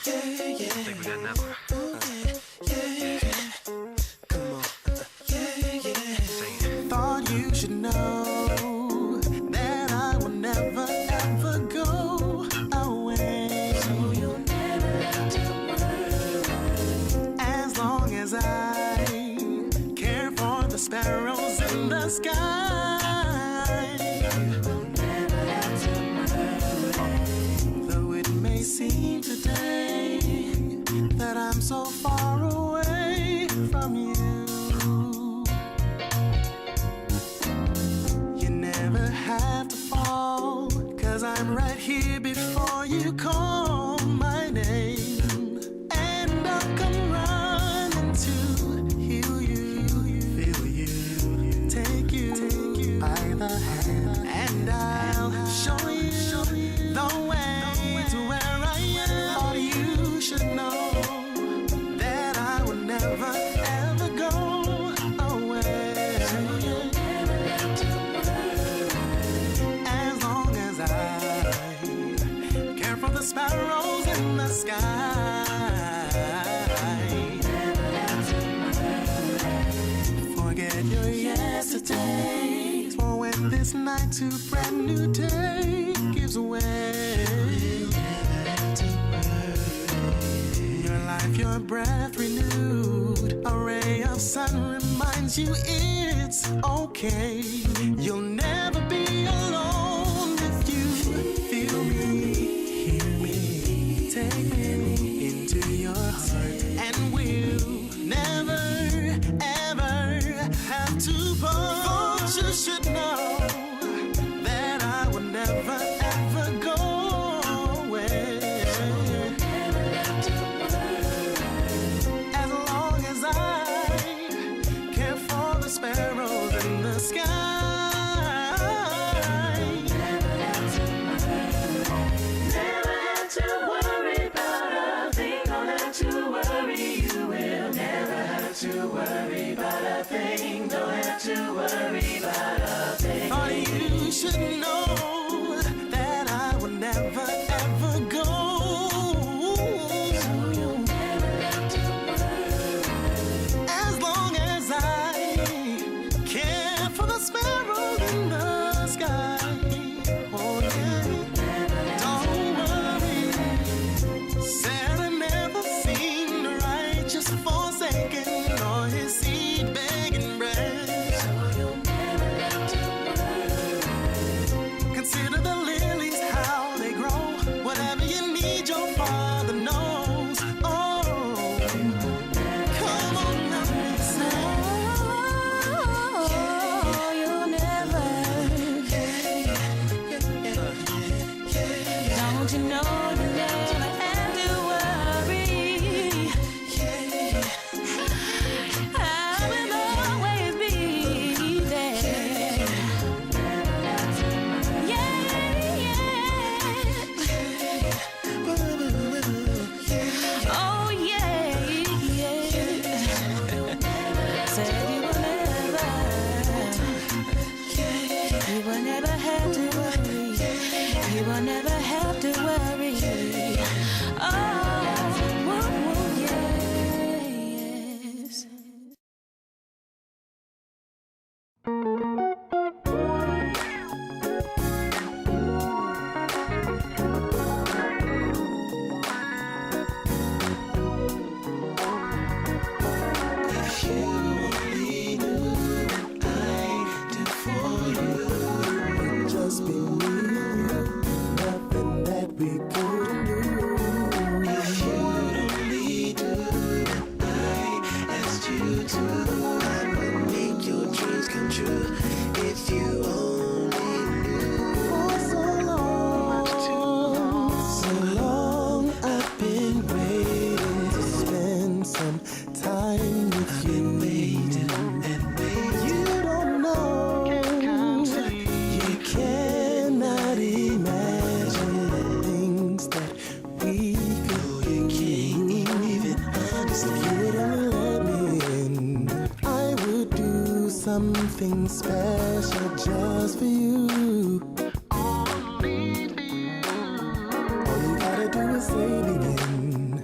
Think we got another one. Come on. Sing it. Thought you should know that I will never ever go away. So you'll never have to worry. As long as I care for the sparrows in the sky. You'll never have to worry. Though it may seem today that I'm so far away from you, you never have to fall, 'cause I'm right here before you call my name. And I'll come running to heal you, feel you, take you by the hand, and I'll show you the way to where I am. Thought you should know that I would never ever go away. You'll never have to worry. As long as I care for the sparrows in the sky. Never have to worry. Forget your yesterday, for when this night to brand new day gives way. Your life, your breath renewed, a ray of sun reminds you it's okay. You'll never be alone if you feel me, hear me, take me into your heart, and we'll never ever have to part. Thought you should know that I would never ever go away. Never have to worry. As long as I care for the sparrows in the sky. Never have to worry. Never have to worry about a thing. Don't have to worry. You will never have to worry about a thing. Don't have to worry about a thing. Thought you should know that I would never ever go. You'll never have to worry. As long as I care for the sparrows in the sky. Oh yeah, don't worry. Said I never seen the righteous forsaken, nor his seed begging bread. You'll never have to worry. Consider the lilies, how they grow. Whatever you need, your Father knows. Oh, come on, let me say. You'll never. Don't you know you never have to worry? I will always be there. Oh yeah, said you will never have to worry. You will never have to worry. Oh, yes. If you only knew what I'd do for you, it'd just be me and you, nothing that we couldn't do. If you'd only do what I asked you to, I would make your dreams come true. If you only knew. For so long I've been waiting to spend some time with you. You don't know, you cannot imagine the things that we could do. You can't even understand. If you would only let me in, I would do something special just for you. All you gotta do is say begin.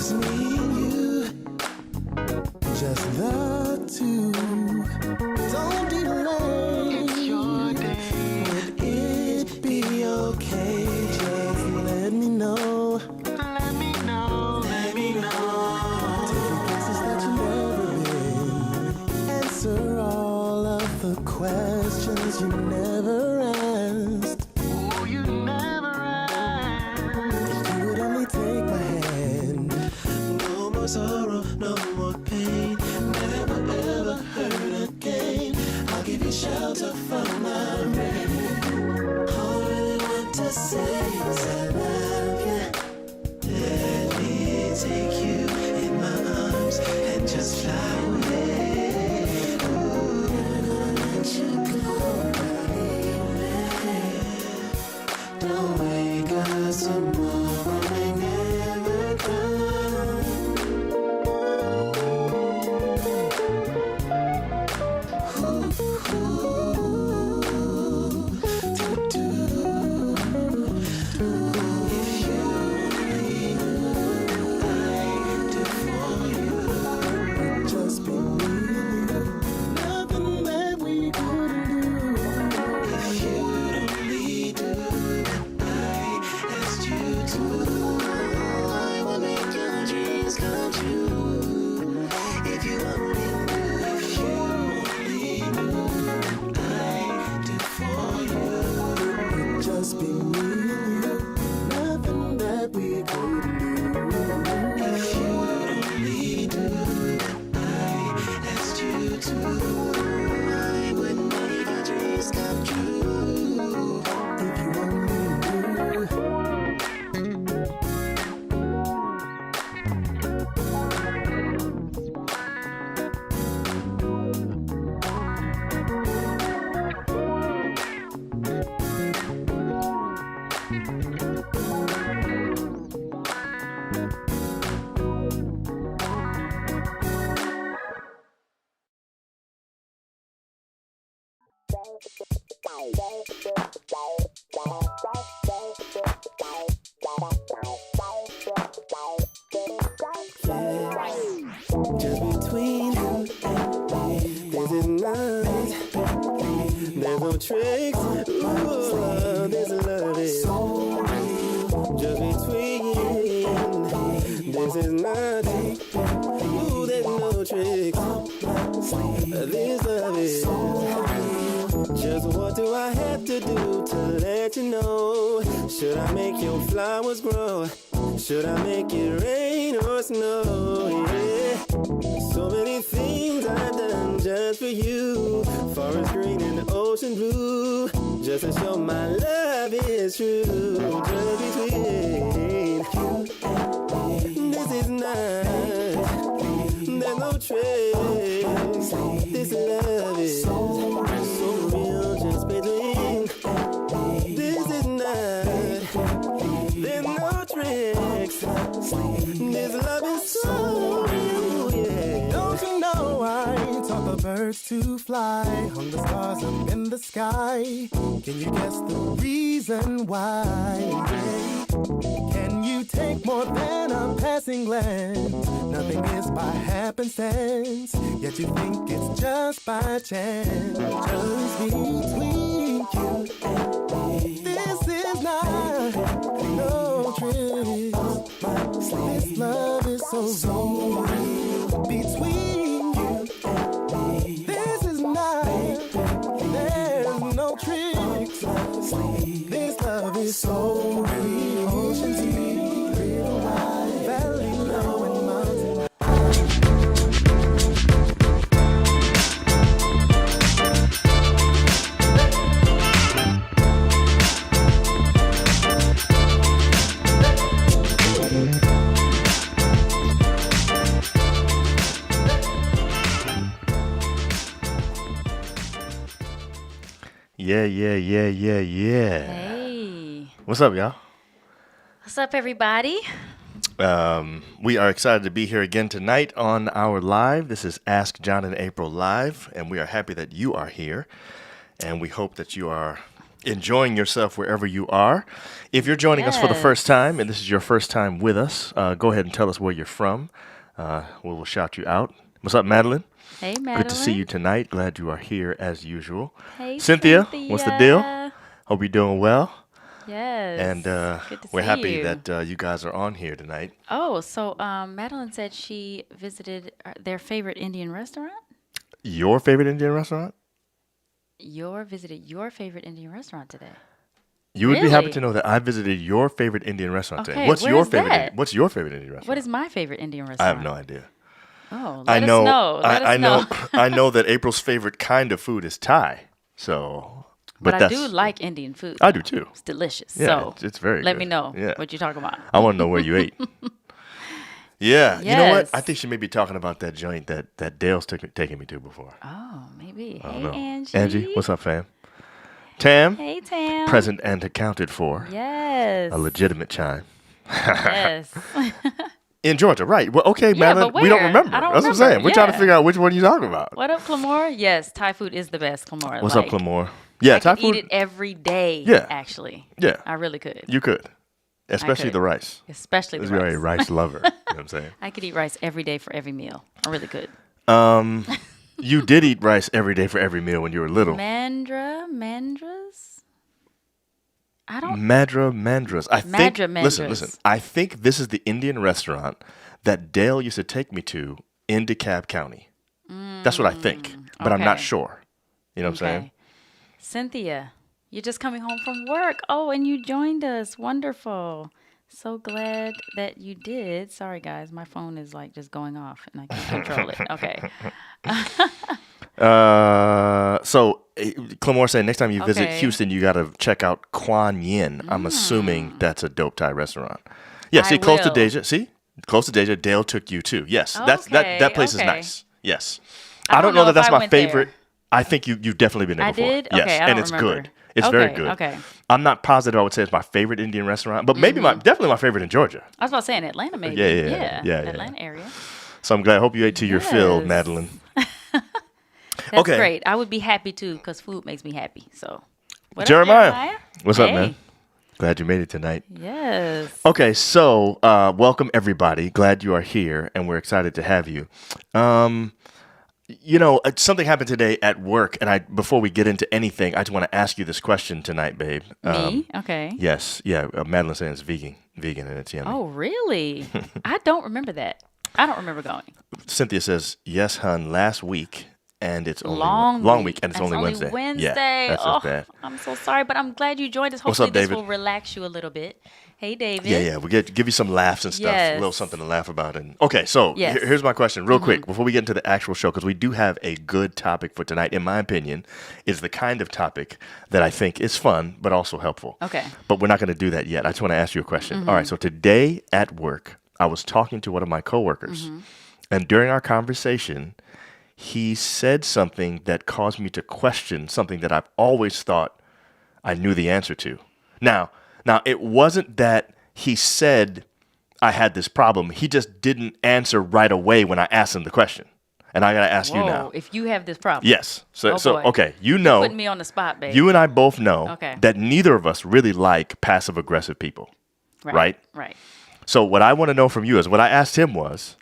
just me and you, just the two. Don't delay. It's your day. Would it be okay? Just let me know. Let me know. Let me know. Take places that you've never been. Answer all of the questions you never asked. Oh, you never asked. If you would only take my hand. No more sorrow, no more pain. Never ever hurt again. I'll give you shelter from my rain. All I really want to say is I love you. Let me take you in my arms and just fly away. Ooh, let you go, baby. Don't wake us tomorrow may never come. Just be me and you. Nothing that we couldn't do. If you only do what I asked you to, I will make your dreams come true. If you only knew, if you only knew what I do for you. It'd just be me and you. Nothing that we couldn't do. If you only do what I asked you to, I would make your dreams come true. If you only knew. Just between you and me, this is love. There's no tricks. Ooh, this is love. Just between, this is nothing. Ooh, there's no tricks. This love is. Just what do I have to do to let you know? Should I make your flowers grow? Should I make it rain or snow? Yeah. So many things I've done just for you. Forest green and ocean blue. Just to show my love is true. Just between you and me, this is not. There's no trace. This love is so real. Just between. This is not. There's no tricks. This love is so real, yeah. Don't you know I taught the birds to fly on the stars up in the sky? Can you guess the reason why? Yeah. Can you take more than a passing glance? Nothing is by happenstance, yet you think it's just by chance. Just between you and me, this is not no trick. This love is so real. Between you and me, this is not. There's no tricks. This love is so real. Ocean deep, real wide, valley low and mountain. Yeah. Hey. What's up, y'all? What's up, everybody? We are excited to be here again tonight on our live. This is Ask John and April Live, and we are happy that you are here. And we hope that you are enjoying yourself wherever you are. If you're joining us for the first time, and this is your first time with us, go ahead and tell us where you're from. We'll shout you out. What's up, Madeline? Hey, Madeline. Good to see you tonight. Glad you are here as usual. Hey, Cynthia, what's the deal? Hope you're doing well. Yes. And Good to we're see happy you. that you guys are on here tonight. Oh, so Madeline said she visited their favorite Indian restaurant. Your favorite Indian restaurant? Visited your favorite Indian restaurant today. You would be happy Really? to know that I visited your favorite Indian restaurant today. Okay, What's where your is favorite? that? What's your favorite Indian restaurant? What is my favorite Indian I restaurant? have no idea. Oh, I let know. us know. Let I us know. know. I know that April's favorite kind of food is Thai. So, But I that's, do like Indian food. I do too. It's delicious. Yeah, so it's very let good. me know Yeah. what you're talking about. I want to know where you ate. Yeah. You know what? Yes. I think she may be talking about that joint that Dale's taking me to before. Oh, maybe. I Hey, don't know. Angie. Angie, what's up, fam? Tam, Hey, Tam. present and accounted for. Yes. A legitimate chime. Yes. In Georgia, right. Well, okay, Yeah, Madeline, but we don't where? remember. I don't That's what I'm remember. saying. We're trying to Yeah. figure out which one you're talking about. What up, Clamore? Yes, Thai food is the best, Clamore. What's like, up, Clamore? Yeah, I Thai could food. eat it every day, Yeah. actually. Yeah, I really could. you could. Especially could. the rice. Especially the Because you're a rice. rice lover. You know what I'm saying? I could eat rice every day for every meal. I really could. You did eat rice every day for every meal when you were little. Mandras? I don't. Mandras. I think. Madra Listen. Mandras. I think this is the Indian restaurant that Dale used to take me to in DeKalb County. That's what I think, but I'm not okay. sure. You know what I'm saying? Okay. Cynthia, you're just coming home from work. Oh, and you joined us. Wonderful. So glad that you did. Sorry, guys. My phone is like just going off and I can't control it. Okay. So Clamore said next time you visit Okay. Houston, you got to check out Kuan Yin. I'm assuming that's a dope Thai restaurant. Yeah, see, I close to will. Deja. See, close to Deja. Dale took you too. Yes, that Okay, place is okay. nice. Yes, I I don't don't know know that if that's I my went there. favorite. I think you've definitely been there I before. did? Yes, Okay, I and don't it's remember. good. It's very Okay, good. okay. I'm not positive I would say it's my favorite Indian restaurant, but maybe definitely my favorite in Georgia. I was about to say in Atlanta, maybe. Yeah. Atlanta area. So I'm glad. I hope you ate to your fill, Yes. Madeline. That's Okay. great. I would be happy too because food makes me happy. So, what up, Jeremiah, what's up, Hey. man? Glad you made it tonight. Yes. Okay, so welcome everybody. Glad you are here, and we're excited to have you. Something happened today at work, and before we get into anything, I just want to ask you this question tonight, babe. Me? Okay. Yes, yeah. Madeline saying it's vegan, and it's yummy. Oh, really? I don't remember that. I don't remember going. Cynthia says yes, hun. Last week, and it's only Long week, and it's That's only Wednesday. Wednesday. Yeah, that's just bad. I'm so sorry, but I'm glad you joined us. What's Hopefully up, this David? will relax you a little bit. Hey, David. Yeah. We give you some laughs and stuff, a little Yes. something to laugh about. And okay, so Yes. Mm-hmm. here's my question, real quick, before we get into the actual show, because we do have a good topic for tonight. In my opinion, is the kind of topic that I think is fun but also helpful. Okay. But we're not going to do that yet. I just want to ask you a question. All right. So today at work, I was talking to one of my coworkers, and during our conversation, he said something that caused me to question something that I've always thought I knew the answer to. Now, it wasn't that he said I had this problem. He just didn't answer right away when I asked him the question. And I got to ask you now. Whoa, if you have this problem. Yes. So, Oh, so boy. okay, you know, Putting me on the spot, baby. you and I both know Okay. that neither of us really like passive aggressive people. right? Right. So what I want to know from you is what I asked him was,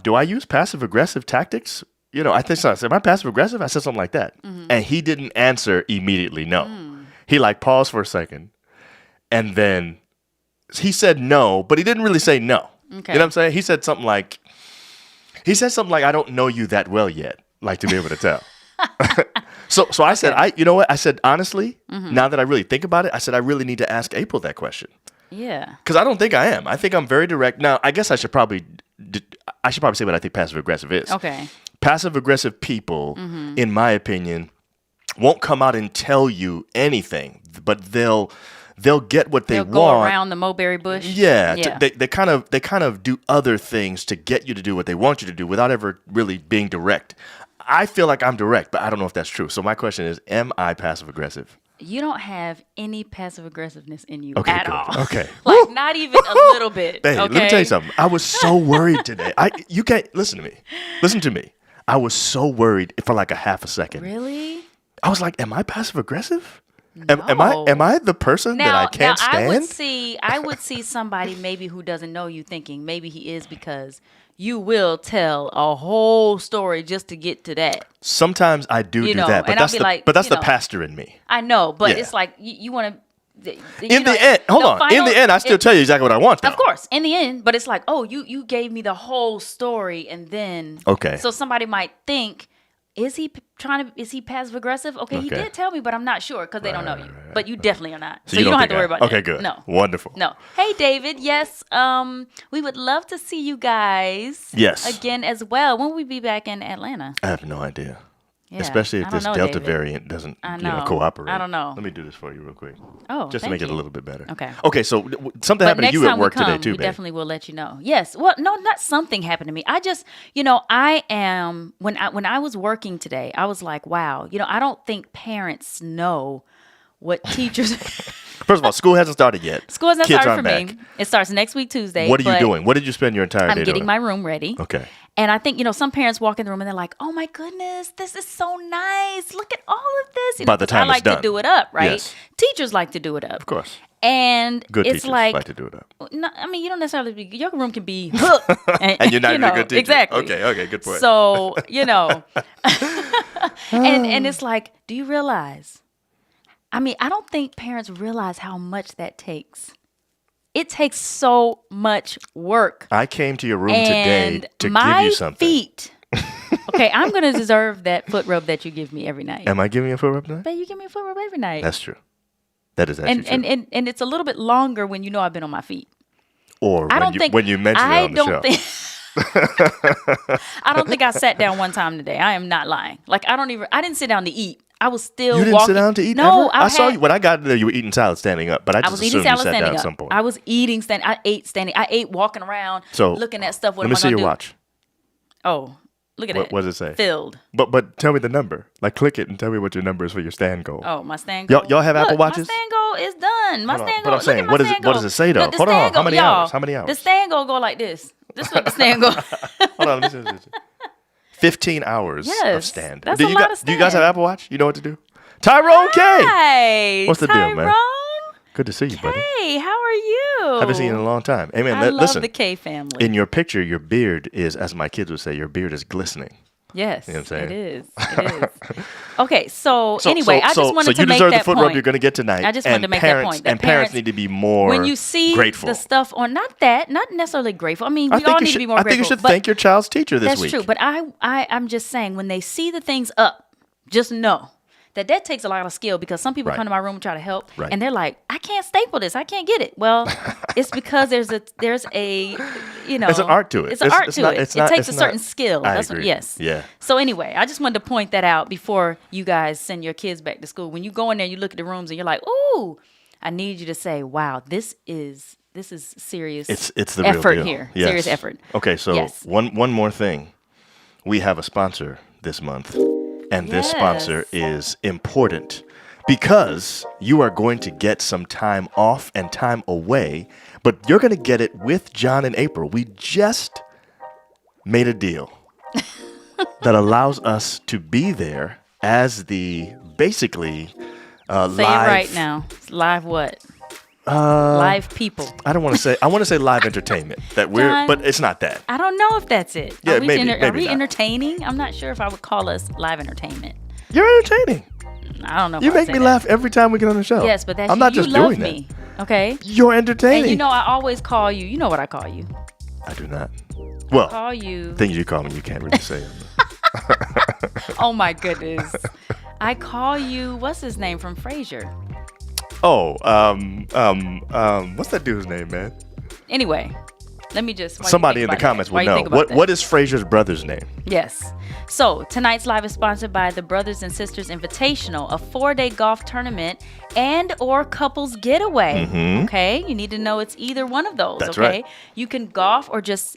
do I use passive aggressive tactics? You know, I think so. I said, am I passive aggressive? I said something like that. And he didn't answer immediately, no. He like paused for a second and then he said no, but he didn't really say no. Okay. You know what I'm saying? He said something like, I don't know you that well yet, like to be able to tell. So I said, you know what? I said, honestly, now that I really think about it, I said, I really need to ask April that question. Yeah. Because I don't think I am. I think I'm very direct. Now, I guess I should probably say what I think passive aggressive is. Okay. Passive aggressive people, in my opinion, won't come out and tell you anything, but they'll get what they They'll want. go around the mulberry bush. Yeah, they kind of do other things to get you to do what they want you to do without ever really being direct. I feel like I'm direct, but I don't know if that's true. So my question is, am I passive aggressive? You don't have any passive aggressiveness in you Okay, at good. all. Okay. Like not even a little bit. Hey, okay. let me tell you something. I was so worried today. You can't listen to me. Listen to me. I was so worried for like a half a second. Really? I was like, am I passive aggressive? Am I the person that I can't stand? I would see somebody maybe who doesn't know you thinking maybe he is, because you will tell a whole story just to get to that. Sometimes I do that, but and that's I'll be like, but that's the pastor in me. I know, but Yeah. it's like you want to. In the end, in the end, I still tell you exactly what I want. Though. Of course, in the end, but it's like, oh, you gave me the whole story, and then Okay. So somebody might think, is he passive aggressive? Okay, he Okay. did tell me, but I'm not sure because they don't know you. But you definitely are not. So you you don't have think to worry about that. Okay, good. No. Wonderful. No. Hey, David. Yes. We would love to see you guys. Yes. Again as well. When will we be back in Atlanta? I have no idea. Yeah, Especially if I don't this know, Delta David. variant doesn't I know. cooperate. I don't know. Let me do this for you real quick. Oh, Just to thank make it a you. little bit better. Okay. Okay, so something But happened to next you time at work we come, today too, we babe. definitely will let you know. Yes. Well, no, not something happened to me. I just, I am when I was working today, I was like, wow, I don't think parents know what teachers. First of all, school hasn't started yet. School hasn't Kids started for aren't me. back. It starts next week Tuesday. What are you but doing? What did you spend your entire day I'm getting doing? my room ready. Okay. And I think, some parents walk in the room and they're like, oh my goodness, this is so nice. Look at all of this. By the time I it's like done. to do it up, right? Yes. Teachers like to do it up. Of course. And Good it's teachers like to do it up. no, I mean, you don't necessarily be, your room can be, And you're not even a good teacher. Exactly. Okay, good point. So, and it's like, do you realize? I mean, I don't think parents realize how much that takes. It takes so much work. I came to your room today And to my give you something. feet. Okay, I'm going to deserve that foot rub that you give me every night. Am I giving you a foot rub tonight? But you give me a foot rub every night. That's true. That is actually and, true. and it's a little bit longer when you know I've been on my feet. Or I don't think when you mention it on the show. I don't think I sat down one time today. I am not lying. Like I didn't sit down to eat. I was still You didn't walking. sit down to eat No, ever? I saw you. When I got there, you were eating salad standing up, but I I just was eating assumed you salad sat down standing at up. some point. I was eating standing. I ate standing. I ate walking around, So, looking at stuff. What Let am me I see gonna your do? watch. Oh, look at it. What does it say? Filled. But tell me the number. Like click it and tell me what your number is for your stand goal. Oh, my stand Y'all- goal. y'all have Apple Look, Watches? My stand goal is done. My Hold on, stand but goal. I'm saying, look at my what is it- stand what goal. does it say, though? Look, the Hold on, stand how goal- many y'all, hours? How many hours? The stand goal go like this. This is what the stand goal. Hold on, let me see. 15 hours of Yes, stand. that's do a you lot of Do you guys have stand. Apple Watch? You know what to do? Tyrone K. Hi. What's the deal, man? Tyrone? Good to see you, buddy. Hey, how are you? Haven't seen you in a long time. Hey, man, I love listen. the K family. In your picture, your beard is, as my kids would say, your beard is glistening. Yes, You know what I'm saying? it is. It is. Okay, so anyway, I just wanted so to you make deserve that the foot point. rub you're going to get tonight. I just wanted and to make that parents, point, that And parents parents- need to be more when you see grateful. the stuff on, not necessarily grateful. I mean, I we think all you need should, to be more I grateful. think you should but thank your child's teacher this that's week. true. But I'm just saying, when they see the things up, just know that takes a lot of skill, because some people Right. come to my room and try to help, Right. and they're like, I can't staple this. I can't get it. Well, it's because there's a It's an art to it. It's an art it's to not- it. it's It not- takes it's a certain not- skill. I That's agree. Yes. Yeah. So anyway, I just wanted to point that out before you guys send your kids back to school. When you go in there, you look at the rooms and you're like, ooh, I need you to say, wow, this is serious. It's the effort real deal. here. Yes. Serious effort. Okay, so Yes. one more thing. We have a sponsor this month, and this sponsor is important because you are going to get some time off and time away, but you're going to get it with John and April. We just made a deal that allows us to be there as the basically Say live. it right now. Live what? Live people. I don't want to say. I want to say live entertainment. That we're, John, but it's not that. I don't know if that's it. Yeah, are we, maybe are we not. entertaining? I'm not sure if I would call us live entertainment. You're entertaining. I don't know. If You I would make say me that. laugh every time we get on the show. Yes, but that's I'm not you just love doing me. Okay. that. You're entertaining. And you know, I always call you. You know what I call you? I do not. Well, Call you. things you call me, you can't really say. Oh my goodness. I call you. What's his name from Frasier? Oh, what's that dude's name, man? Anyway, let me just. while you Somebody think in the about that, comments while will you know. think about that. What is Fraser's brother's name? Yes. So tonight's live is sponsored by the Brothers and Sisters Invitational, a 4-day golf tournament and or couples getaway. Okay, you need to know it's either one of those. That's okay, right. you can golf or just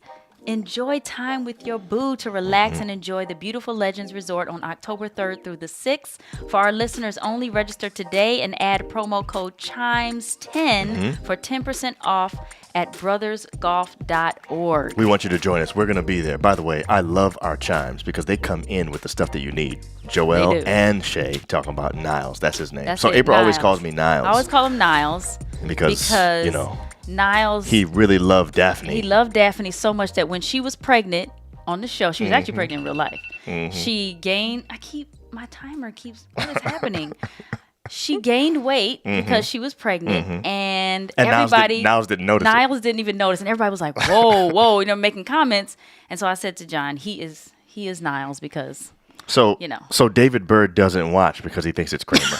enjoy time with your boo to relax and enjoy the beautiful Legends Resort on October 3rd through the 6th. For our listeners only, register today and add promo code CHIMES10 for 10% off at brothersgolf.org. We want you to join us. We're going to be there. By the way, I love our chimes because they come in with the stuff that you need. Joel They do. and Shay talking about Niles. That's his name. That's So it, April always Niles. calls me Niles. I always call him Niles because, you know, Niles, he really loved Daphne. he loved Daphne so much that when she was pregnant on the show, she was actually pregnant in real life. She gained, my timer keeps, what is happening? She gained weight because she was pregnant, and everybody, Niles didn't notice it. Niles didn't even notice, and everybody was like, "Whoa, whoa," making comments. And so I said to John, "He is Niles because." So, you know. So David Bird doesn't watch because he thinks it's Kramer.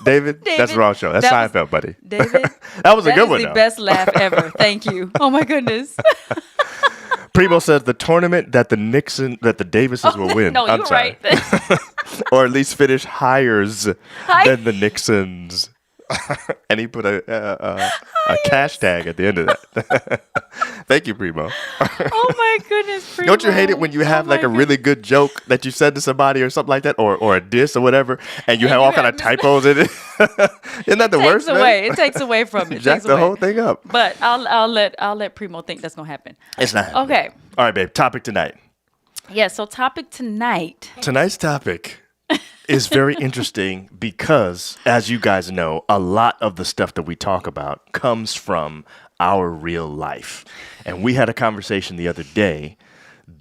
David, that's David, the wrong show. That's that was- Seinfeld, buddy. David, That was a that good is one, the though. best laugh ever. Thank you. Oh my goodness. Primo says the tournament that the Davises will win. No, I'm you're sorry. right. Or at least finish higher than the Nixons. And he put a cash tag at the end of that. Thank you, Primo. Oh my goodness. Primo. Don't you hate it when you have Oh like my a really good joke that you said to somebody or something like that, or a diss or whatever, and you have you all kind of have typos in it? Isn't that the worst? Takes away. It takes away from it. Jack Takes the away. whole thing up. But I'll let Primo think that's gonna happen. It's not. Okay. All right, babe. Topic tonight. Yeah. So topic tonight. Tonight's topic is very interesting because, as you guys know, a lot of the stuff that we talk about comes from our real life. And we had a conversation the other day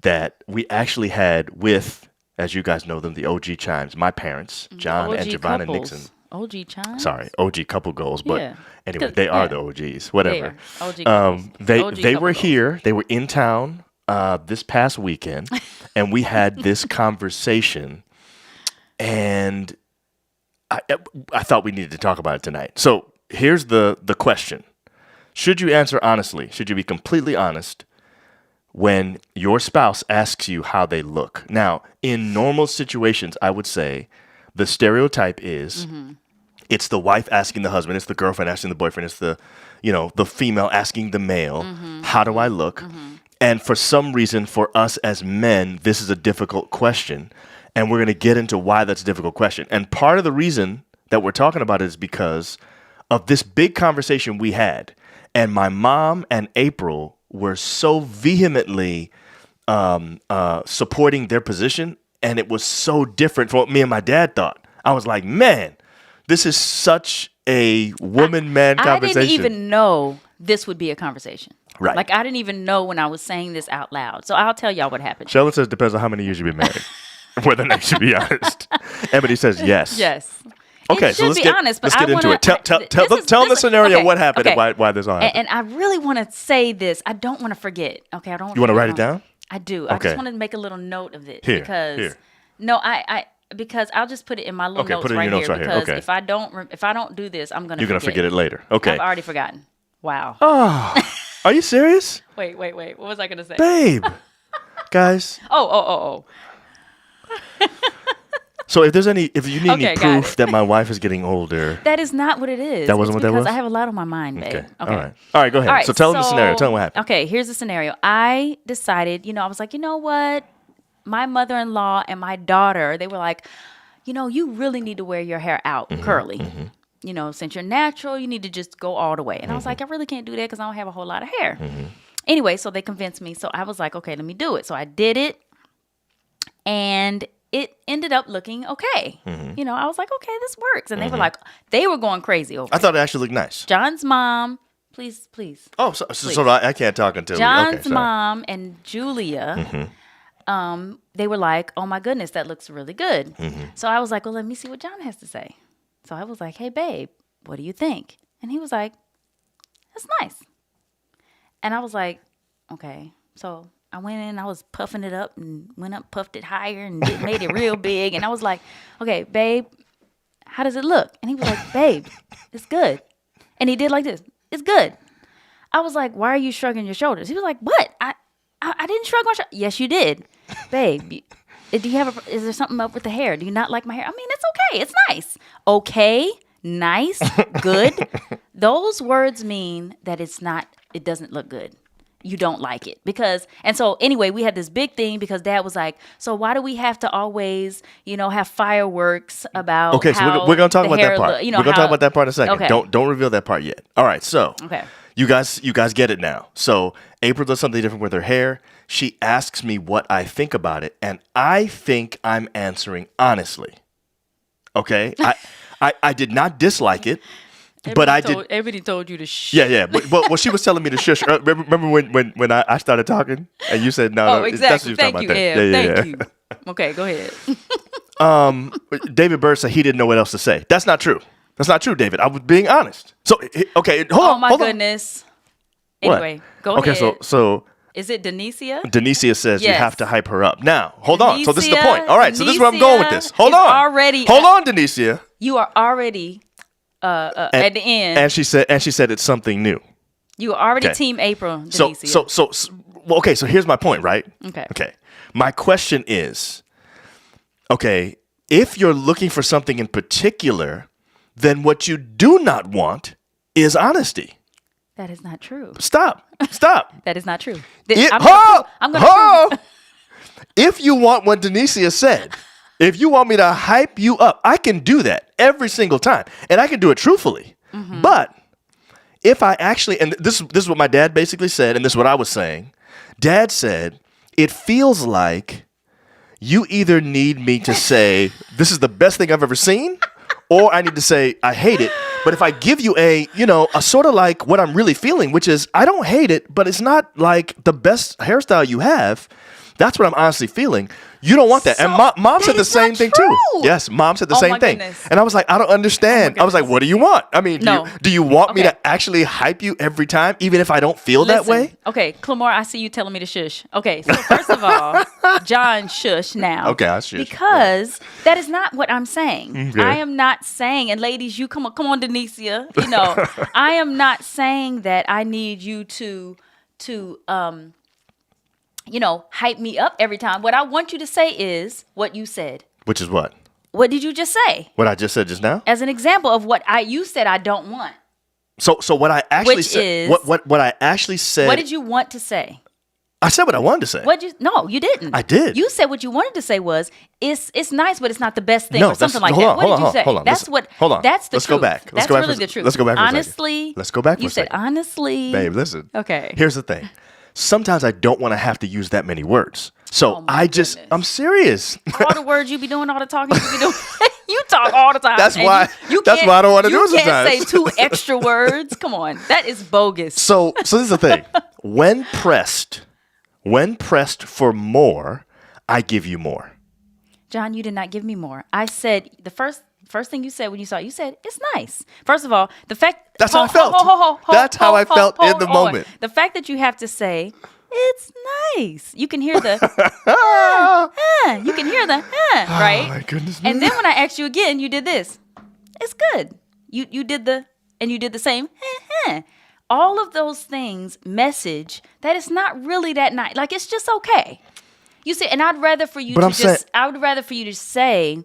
that we actually had with, as you guys know them, the OG Chimes, my parents, John and OG Giovanna couples. Nixon. OG Chimes. Sorry, OG couple goals, but Yeah. anyway, they are Yeah. the OGs, whatever. They are. OG couples. They OG they were couple here, they were in town this past weekend, and we had this conversation, and I thought we needed to talk about it tonight. So here's the question: should you answer honestly? Should you be completely honest when your spouse asks you how they look? Now, in normal situations, I would say the stereotype is it's the wife asking the husband, it's the girlfriend asking the boyfriend, it's the female asking the male, how do I look? And for some reason, for us as men, this is a difficult question. And we're going to get into why that's a difficult question. And part of the reason that we're talking about it is because of this big conversation we had. And my mom and April were so vehemently supporting their position. And it was so different from what me and my dad thought. I was like, man, this is such a woman-man conversation. I didn't even know this would be a conversation. Right. Like, I didn't even know when I was saying this out loud. So I'll tell y'all what happened. Sheldon says depends on how many years you've been married. Whether or not you should be honest. Ebony says yes. Yes. Okay, It so should let's be get honest, but let's get I into wanna- it. Tell this is- them the this is- scenario, okay, what happened, okay. and why this all happened. And I really want to say this. I don't want to forget. Okay, I don't. You wanna write it down? I do. I Okay. just want to make a little note of it Here, because here. no, because I'll just put it in my little Okay, notes put it in right your notes here. right here. Because Okay. if I don't do this, I'm gonna You're gonna forget it later. Okay. I've already forgotten. Wow. Are you serious? Wait. What was I gonna say? Babe. Guys. Oh. So if you need Okay, any got proof it. that my wife is getting older. That is not what it is. That wasn't It's what that because was? I have a lot on my mind, babe. Okay. All right, go ahead. All right, so tell them the scenario. Tell them what happened. Okay, here's the scenario. I decided, I was like, you know what? My mother-in-law and my daughter, they were like, you really need to wear your hair out curly. Since you're natural, you need to just go all the way. And I was like, I really can't do that because I don't have a whole lot of hair. Anyway, so they convinced me. So I was like, okay, let me do it. So I did it. And it ended up looking okay. I was like, okay, this works. And they were going crazy over I it. thought it actually looked nice. John's mom, please. Oh, so I can't talk until John's okay, sorry. mom and Julia, they were like, oh my goodness, that looks really good. So I was like, well, let me see what John has to say. So I was like, hey, babe, what do you think? And he was like, that's nice. And I was like, okay. So I went in, I was puffing it up and went up, puffed it higher and made it real big. And I was like, okay, babe, how does it look? And he was like, babe, it's good. And he did like this. It's good. I was like, why are you shrugging your shoulders? He was like, what? I didn't shrug my shoulders. Yes, you did. Babe, is there something up with the hair? Do you not like my hair? I mean, it's okay. It's nice. Okay, nice, good. those words mean that it doesn't look good. You don't like it and so anyway, we had this big thing because Dad was like, so why do we have to always, have fireworks about Okay, so how we're going to talk the about that hair part. look, We're going to talk about that part in a second. Okay. Don't reveal that part yet. All right, so Okay. you guys get it now. So April does something different with her hair. She asks me what I think about it, and I think I'm answering honestly. Okay? I did not dislike it. But I did. Everybody told you to shh. Yeah. But well, she was telling me to shush. Remember when I started talking and you said no. Oh, no, exactly. That's what you were Thank talking you, about. Eb. Thank you. Okay, go ahead. David Bird said he didn't know what else to say. That's not true. That's not true, David. I was being honest. So okay, hold on. Oh my hold on. goodness. What? Anyway, go Okay, ahead. so Is it Denicia? Denicia says you Yes. have to hype her up. Now, hold on. So this is the Denicia- point. All right. So this is where I'm going with this. Hold Denicia on. is already Hold on, Denicia. You are already at the end. And she said it's something new. You are already Okay. Team April, So Denicia. well, okay, so here's my point, right? Okay. Okay. My question is, okay, if you're looking for something in particular, then what you do not want is honesty. That is not true. Stop. That is not true. I'm gonna prove it. If you want what Denicia said, if you want me to hype you up, I can do that every single time. And I can do it truthfully. Mm-hmm. But if I actually, and this is what my dad basically said, and this is what I was saying. Dad said, it feels like you either need me to say, this is the best thing I've ever seen, or I need to say, I hate it. But if I give you a sort of like what I'm really feeling, which is, I don't hate it, but it's not like the best hairstyle you have. That's what I'm honestly feeling. You don't want that. So And mom said that the is same not thing too. true. Yes, mom said the Oh same my thing. goodness. And I was like, I don't understand. I was like, what do you want? I mean, No. do you want me Okay. to actually hype you every time, even if I don't feel that Listen, way? Okay, Clamore, I see you telling me to shush. Okay, so first of all, John, shush now. Okay, I'll shush. Because that is not what I'm saying. Okay. I am not saying, and ladies, you come on, Denicia. I am not saying that I need you to hype me up every time. What I want you to say is what you said. Which is what? What did you just say? What I just said just now? As an example of what you said I don't want. So what I actually Which said, is- what I actually said, What did you want to say? I said what I wanted to say. No, you didn't. I did. You said what you wanted to say was it's nice, but it's not the best thing, No, or something that's- like hold that. on, What did you say? hold on. That's Listen, what. hold on. That's the Let's go truth. back. Let's That's go back really for- the truth. let's go back for a second. Honestly, Let's go back for You a said second. honestly, Babe, listen. Okay. Here's the thing. Sometimes I don't want to have to use that many words. So Oh my goodness. I'm serious. all the words you be doing, all the talking you be doing. You talk all the time. That's and why- You that's can't- why I don't wanna do it You can't say sometimes. 2 extra words. Come on, that is bogus. So this is the thing. When pressed for more, I give you more. John, you did not give me more. I said the first thing you said when you saw it, you said it's nice. First of all, the fact That's how I felt. That's how I felt in the hold on. moment. The fact that you have to say it's nice. You can hear the you can hear the right? Oh my goodness. And then when I asked you again, you did this. It's good. You did the same. All of those things message that it's not really that nice. Like it's just okay. You see, and I'd rather for you But to I'm saying- I would rather for you to say,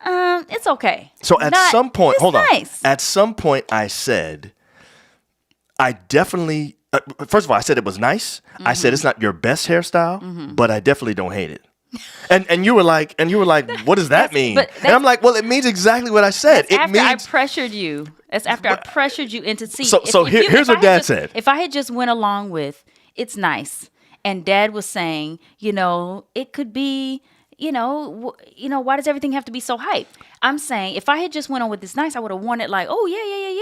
it's okay. So at Not, some point, "It's hold on. nice." At some point, I said, I definitely. First of all, I said it was nice. I said it's not your best hairstyle, but I definitely don't hate it. And you were like, what does that mean? but And I'm like, well, it means exactly what I said. It After I means pressured you. That's after I pressured you into see. So here's what Dad said. If I had just went along with it's nice, and Dad was saying, it could be, why does everything have to be so hype? I'm saying if I had just went on with this nice, I would have wanted like, oh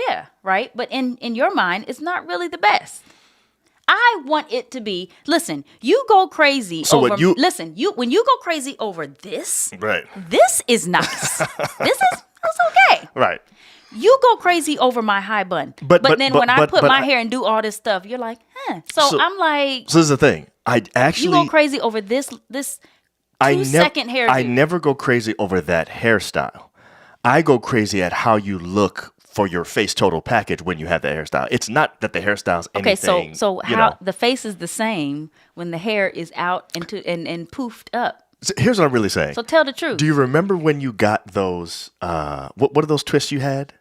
yeah, right? But in your mind, it's not really the best. I want it to be. Listen, you go crazy So over. when you- when you go crazy over this, right, this is nice. it's okay. right. You go crazy over my high bun, But- then when I put but my I- hair and do all this stuff, you're like, So I'm like, So this is the thing. I you actually go crazy over this I 2-second hairdo. I never go crazy over that hairstyle. I go crazy at how you look for your face total package when you have the hairstyle. It's not that the hairstyle's Okay, anything. so you how know. the face is the same when the hair is out and poofed up. So here's what I'm really saying. So tell the truth. Do you remember when you got those? What are those twists you had?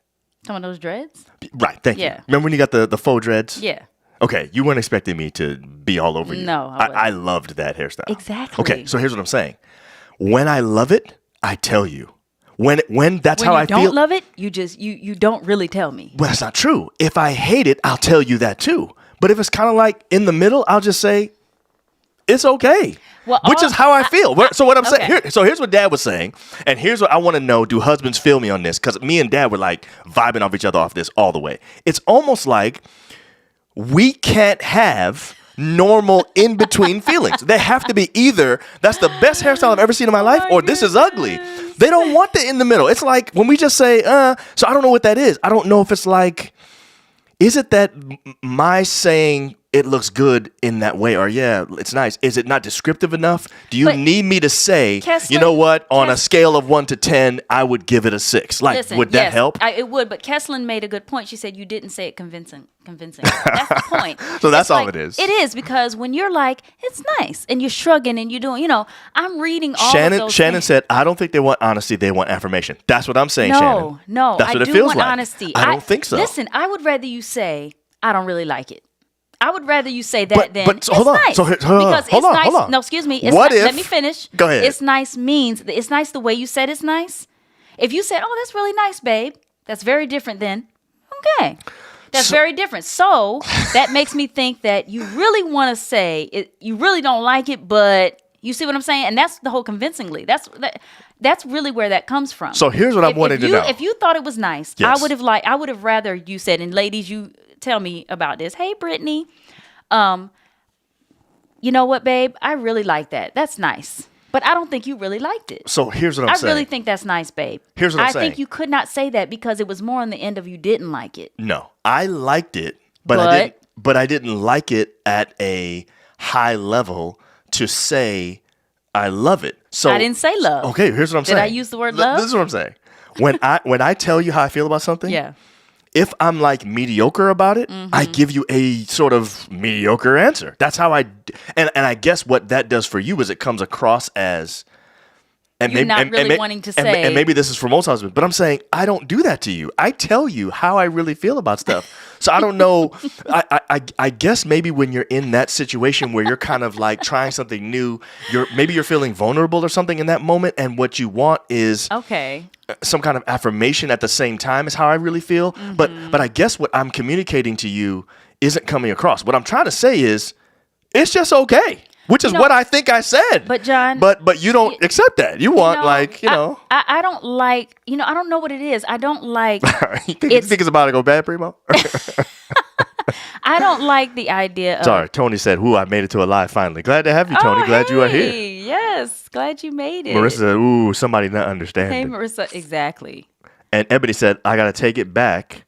Some of those dreads? Right. Thank you. Yeah. Remember when you got the faux dreads? Yeah. Okay, you weren't expecting me to be all over you. No, I I loved that hairstyle. Exactly. Okay, so here's what I'm saying. When I love it, I tell you. When that's When how you I don't feel. love it, you just you don't really tell me. Well, that's not true. If I hate it, I'll tell you that too. But if it's kind of like in the middle, I'll just say it's okay. Well, which is how I feel. So what I'm saying okay. here's what Dad was saying, and here's what I want to know: do husbands feel me on this? Because me and Dad were like vibing off each other off this all the way. It's almost like we can't have normal in between feelings. They have to be either that's the best hairstyle I've ever seen in my life, or this is ugly. They don't want the in the middle. It's like when we just say, so I don't know what that is. I don't know if it's like, is it that my saying it looks good in that way, or yeah, it's nice. Is it not descriptive enough? Do you But need me to say, Kessler- you know what, on a scale of 1 to 10, I would give it a 6? Like, Listen, would that yes, help? It would, but Kesslin made a good point. She said you didn't say it convincing. That's the point. So that's It's all like- it is. It is, because when you're like, it's nice, and you're shrugging and you're doing, I'm reading all of those Shannon things. said, I don't think they want honesty, they want affirmation. That's what I'm saying, Shannon. No, That's I what it do feels want like. honesty. I don't think so. Listen, I would rather you say, I don't really like it. I would rather you say that than but it's hold on. nice. So hold on, Because hold it's on, nice. hold on. No, excuse me. It's What ni- if- Let me finish. Go ahead. It's nice means it's nice the way you said it's nice. If you said, "Oh, that's really nice, babe," that's very different than okay. That's very different. So that makes me think that you really want to say it. You really don't like it, but you see what I'm saying. And that's the whole convincingly. That's really where that comes from. So here's what I wanted to know. If you thought it was nice, Yes. I would have rather you said, and ladies, you tell me about this. Hey, Brittany, you know what, babe? I really like that. That's nice. But I don't think you really liked it. So here's what I'm I saying. really think that's nice, babe. Here's what I'm I saying. think you could not say that because it was more on the end of you didn't like it. No, I liked it, but I didn't like it at a high level to say I love it. So I didn't say love. Okay, here's what I'm saying. Did I use the word love? This is what I'm saying. When I tell you how I feel about something, Yeah. if I'm like mediocre about it, Mm-hmm. I give you a sort of mediocre answer. That's how and I guess what that does for you is it comes across as and You're not really wanting to say. and maybe this is for most husbands, but I'm saying I don't do that to you. I tell you how I really feel about stuff. So I don't know. I guess maybe when you're in that situation where you're kind of like trying something new, you're feeling vulnerable or something in that moment, and what you want is Okay. some kind of affirmation at the same time is how I really feel. Mm-hmm. But I guess what I'm communicating to you isn't coming across. What I'm trying to say is it's just okay, which is what I think I said. But John, but you don't accept that. You want I don't like, I don't know what it is. I don't like, you think it's about to go bad, Primo? I don't like the idea of. Sorry, Tony said, "Ooh, I made it to a live finally. Glad to have you, Tony. Oh, Glad you are here." hey, Yes, glad you made it. Marissa said, "Ooh, somebody not understanding." Hey, Marissa, exactly. And Ebony said, "I gotta take it back.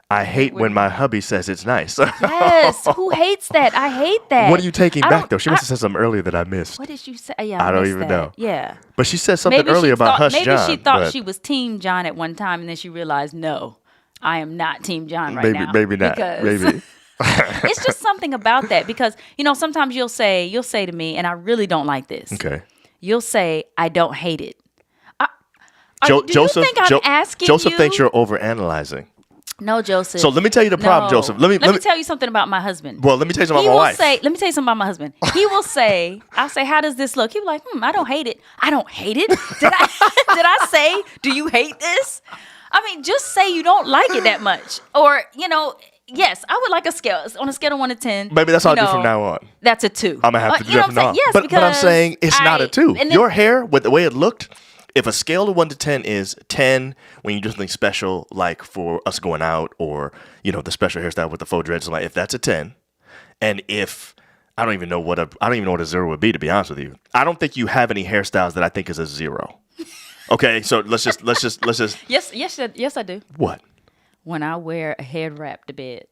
I hate when my hubby says it's nice." Yes, who hates that? I hate that. What are you taking I back don't- though? She must have said something earlier that I missed. What did you say? Yeah, I don't missed even that. know. Yeah. But she said something earlier about Hush maybe John. she thought but she was Team John at one time, and then she realized, no, I am not Team John right now. maybe not. Because Maybe. it's just something about that. Because sometimes you'll say to me, and I really don't like this. Okay. You'll say, I don't hate it. Do Joseph, you think I'm asking Joseph you? thinks you're overanalyzing. No, Joseph. So let me tell you the problem, No. Joseph. Let me tell you something about my husband. Well, let me tell you something He about will my wife. say, let me tell you something about my husband. He will say, I'll say, how does this look? He'll be like, I don't hate it. I don't hate it. Did I say, do you hate this? I mean, just say you don't like it that much. Or, yes, I would like a scale. On a scale of 1 to 10. Maybe that's all I do from now on. That's a 2. I'm gonna have to do you know that what from I'm now on. saying? Yes, but I'm because saying it's not a 2. and then- Your hair, with the way it looked, if a scale of 1 to 10 is 10 when you do something special, like for us going out, or the special hairstyle with the faux dreads, like if that's a 10, and if I don't even know what a 0 would be, to be honest with you. I don't think you have any hairstyles that I think is a 0. Okay, so let's just Yes, I do. what? When I wear a head wrap to bed.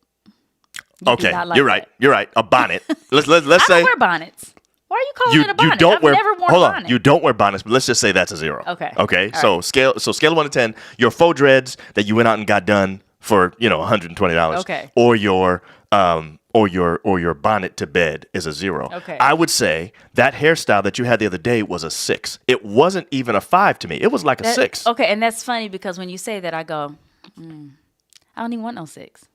Okay, not like you're that. right. You're right. A bonnet. Let's I say don't wear bonnets. Why are you calling it a bonnet? you don't I've wear. never worn Hold a on, bonnet. you don't wear bonnets, but let's just say that's a 0. Okay. Okay. All So right. scale of 1 to 10. Your faux dreads that you went out and got done for $120. Okay. Or your bonnet to bed is a 0. Okay. I would say that hairstyle that you had the other day was a 6. It wasn't even a 5 to me. It was like a 6. Okay, and that's funny because when you say that, I go, I don't even want no 6.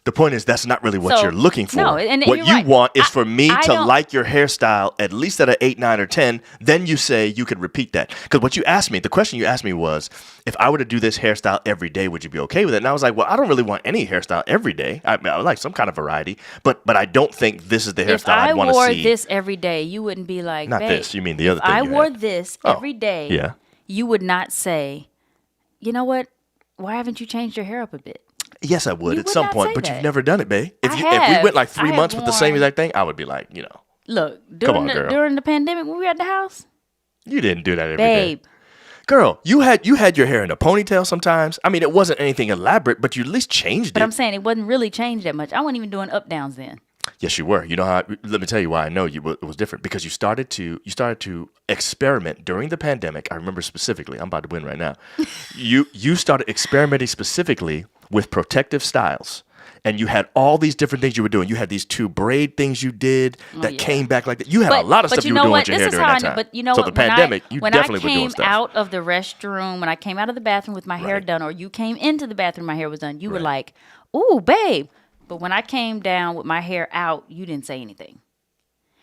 The point is that's not really what So, you're looking for. no, and what you're you right. want is for me I to don't- like your hairstyle at least at an 8, 9, or 10. Then you say you could repeat that. Because what you asked me, the question you asked me was, if I were to do this hairstyle every day, would you be okay with it? And I was like, well, I don't really want any hairstyle every day. I would like some kind of variety, but I don't think this is the If hairstyle I I'd want to wore see. this every day, you wouldn't be like, Not babe, this. You mean the other thing I you wore had. this Oh, every day. yeah. You would not say, you know what? Why haven't you changed your hair up a bit? Yes, I would You at would some not point, say but that. you've never done it, babe. If I we went have. like 3 I have months with the same worn- exact thing, I would be like, Look, on, girl. during the pandemic when we were at the house, you didn't do that every day. babe, Girl, you had your hair in a ponytail sometimes. I mean, it wasn't anything elaborate, but you at least changed but it. I'm saying it wasn't really changed that much. I wasn't even doing up downs then. Yes, you were. You know how? Let me tell you why I know it was different, because you started to experiment during the pandemic. I remember specifically. I'm about to win right now. you started experimenting specifically with protective styles. And you had all these different things you were doing. You had these 2 braid things you did that yeah. came back like that. You had a lot of stuff you were doing with your hair during that time. But you know so what? the pandemic, you when definitely I were doing came stuff. out of the restroom, when I came out of the bathroom with my hair Right. done, or you came into the bathroom, my hair was done, you were Right. like, "Ooh, babe." But when I came down with my hair out, you didn't say anything.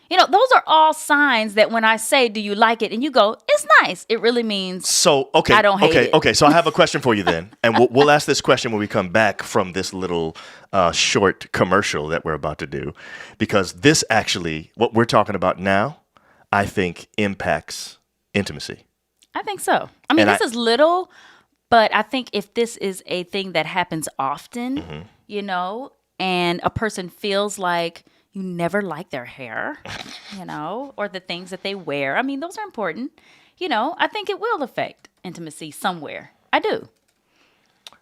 You know, those are all signs that when I say, "Do you like it?" and you go, "It's nice," it really means So okay, I don't hate okay, it. okay. So I have a question for you then, and we'll ask this question when we come back from this little short commercial that we're about to do, because this actually, what we're talking about now, I think impacts intimacy. I think so. I mean, And this I- is little, but I think if this is a thing that happens often, Mm-hmm. you know, and a person feels like you never like their hair, you know, or the things that they wear, I mean, those are important. You know, I think it will affect intimacy somewhere. I do.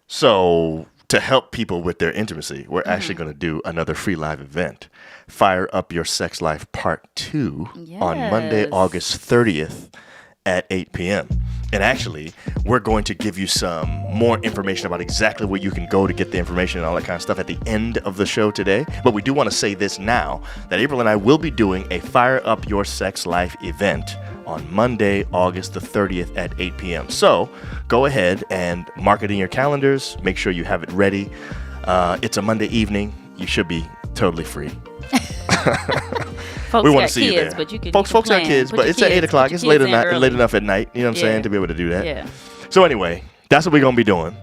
So to help people with their intimacy, we're Mm-hmm. actually going to do another free live event, Fire Up Your Sex Life Part 2 on Monday, Yes. August 30th at 8 p.m. And actually, we're going to give you some more information about exactly where you can go to get the information and all that kind of stuff at the end of the show today. But we do want to say this now, that April and I will be doing a Fire Up Your Sex Life event on Monday, August the 30th at 8 p.m. So go ahead and mark it in your calendars. Make sure you have it ready. It's a Monday evening. You should be totally free. Folks We want got to see you kids, there. but you can Folks got plan. kids, Put but your it's at 8 kids- o'clock. put It's your late kids in enough, early. late enough at night. You know what I'm saying? Yeah. To be able to do that. Yeah. So anyway, that's what we're going to be doing.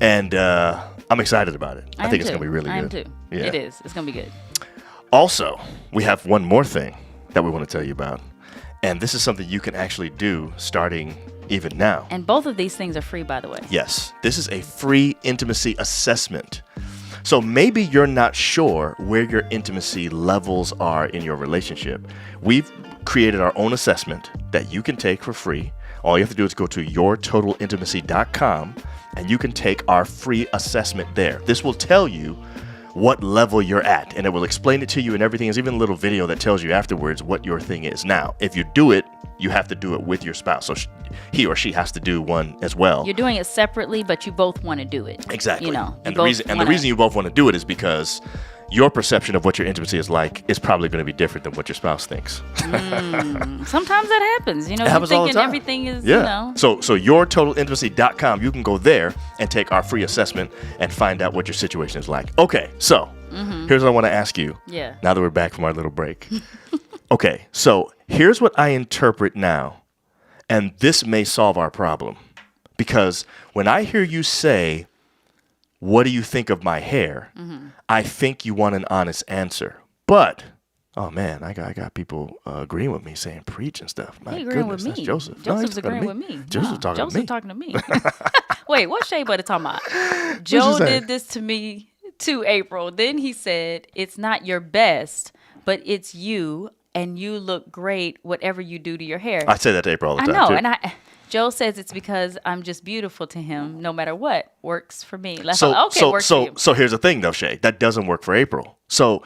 And I'm excited about it. I think it's going to be really I am good. too. Yeah. It is. It's going to be good. Also, we have one more thing that we want to tell you about. And this is something you can actually do starting even now. And both of these things are free, by the way. Yes, this is a free intimacy assessment. So maybe you're not sure where your intimacy levels are in your relationship. We've created our own assessment that you can take for free. All you have to do is go to yourtotalintimacy.com and you can take our free assessment there. This will tell you what level you're at, and it will explain it to you and everything. There's even a little video that tells you afterwards what your thing is. Now, if you do it, you have to do it with your spouse. So he or she has to do one as well. You're doing it separately, but you both want to do it. Exactly. You know, and you the both reason you both want to do it is because your perception of what your intimacy is like is probably going to be different than what your spouse thinks. Sometimes that happens. You know, It you're happens all the thinking time. everything is, Yeah. you know. So yourtotalintimacy.com, you can go there and take our free assessment and find out what your situation is like. Okay, so here's what I want to ask you. Yeah. Now that we're back from our little break. Okay, so here's what I interpret now, and this may solve our problem. Because when I hear you say, "What do you think of my hair?" I think you want an honest answer. But, oh man, I got people agreeing with me, saying preach and stuff. My He agreeing goodness, with me. that's Joseph. No, he's Joseph's talking to agreeing with me. Joseph's talking Joseph's to me. talking to me. Wait, what Shea Butter talking about? Joe say? did this to me to April. Then he said, "It's not your best, but it's you, and you look great whatever you do to your hair." I say that to April all the I time, know, too. and Joe says it's because I'm just beautiful to him, no matter what works for me. Like, So, okay, works for you. so here's the thing, though, Shay. That doesn't work for April. So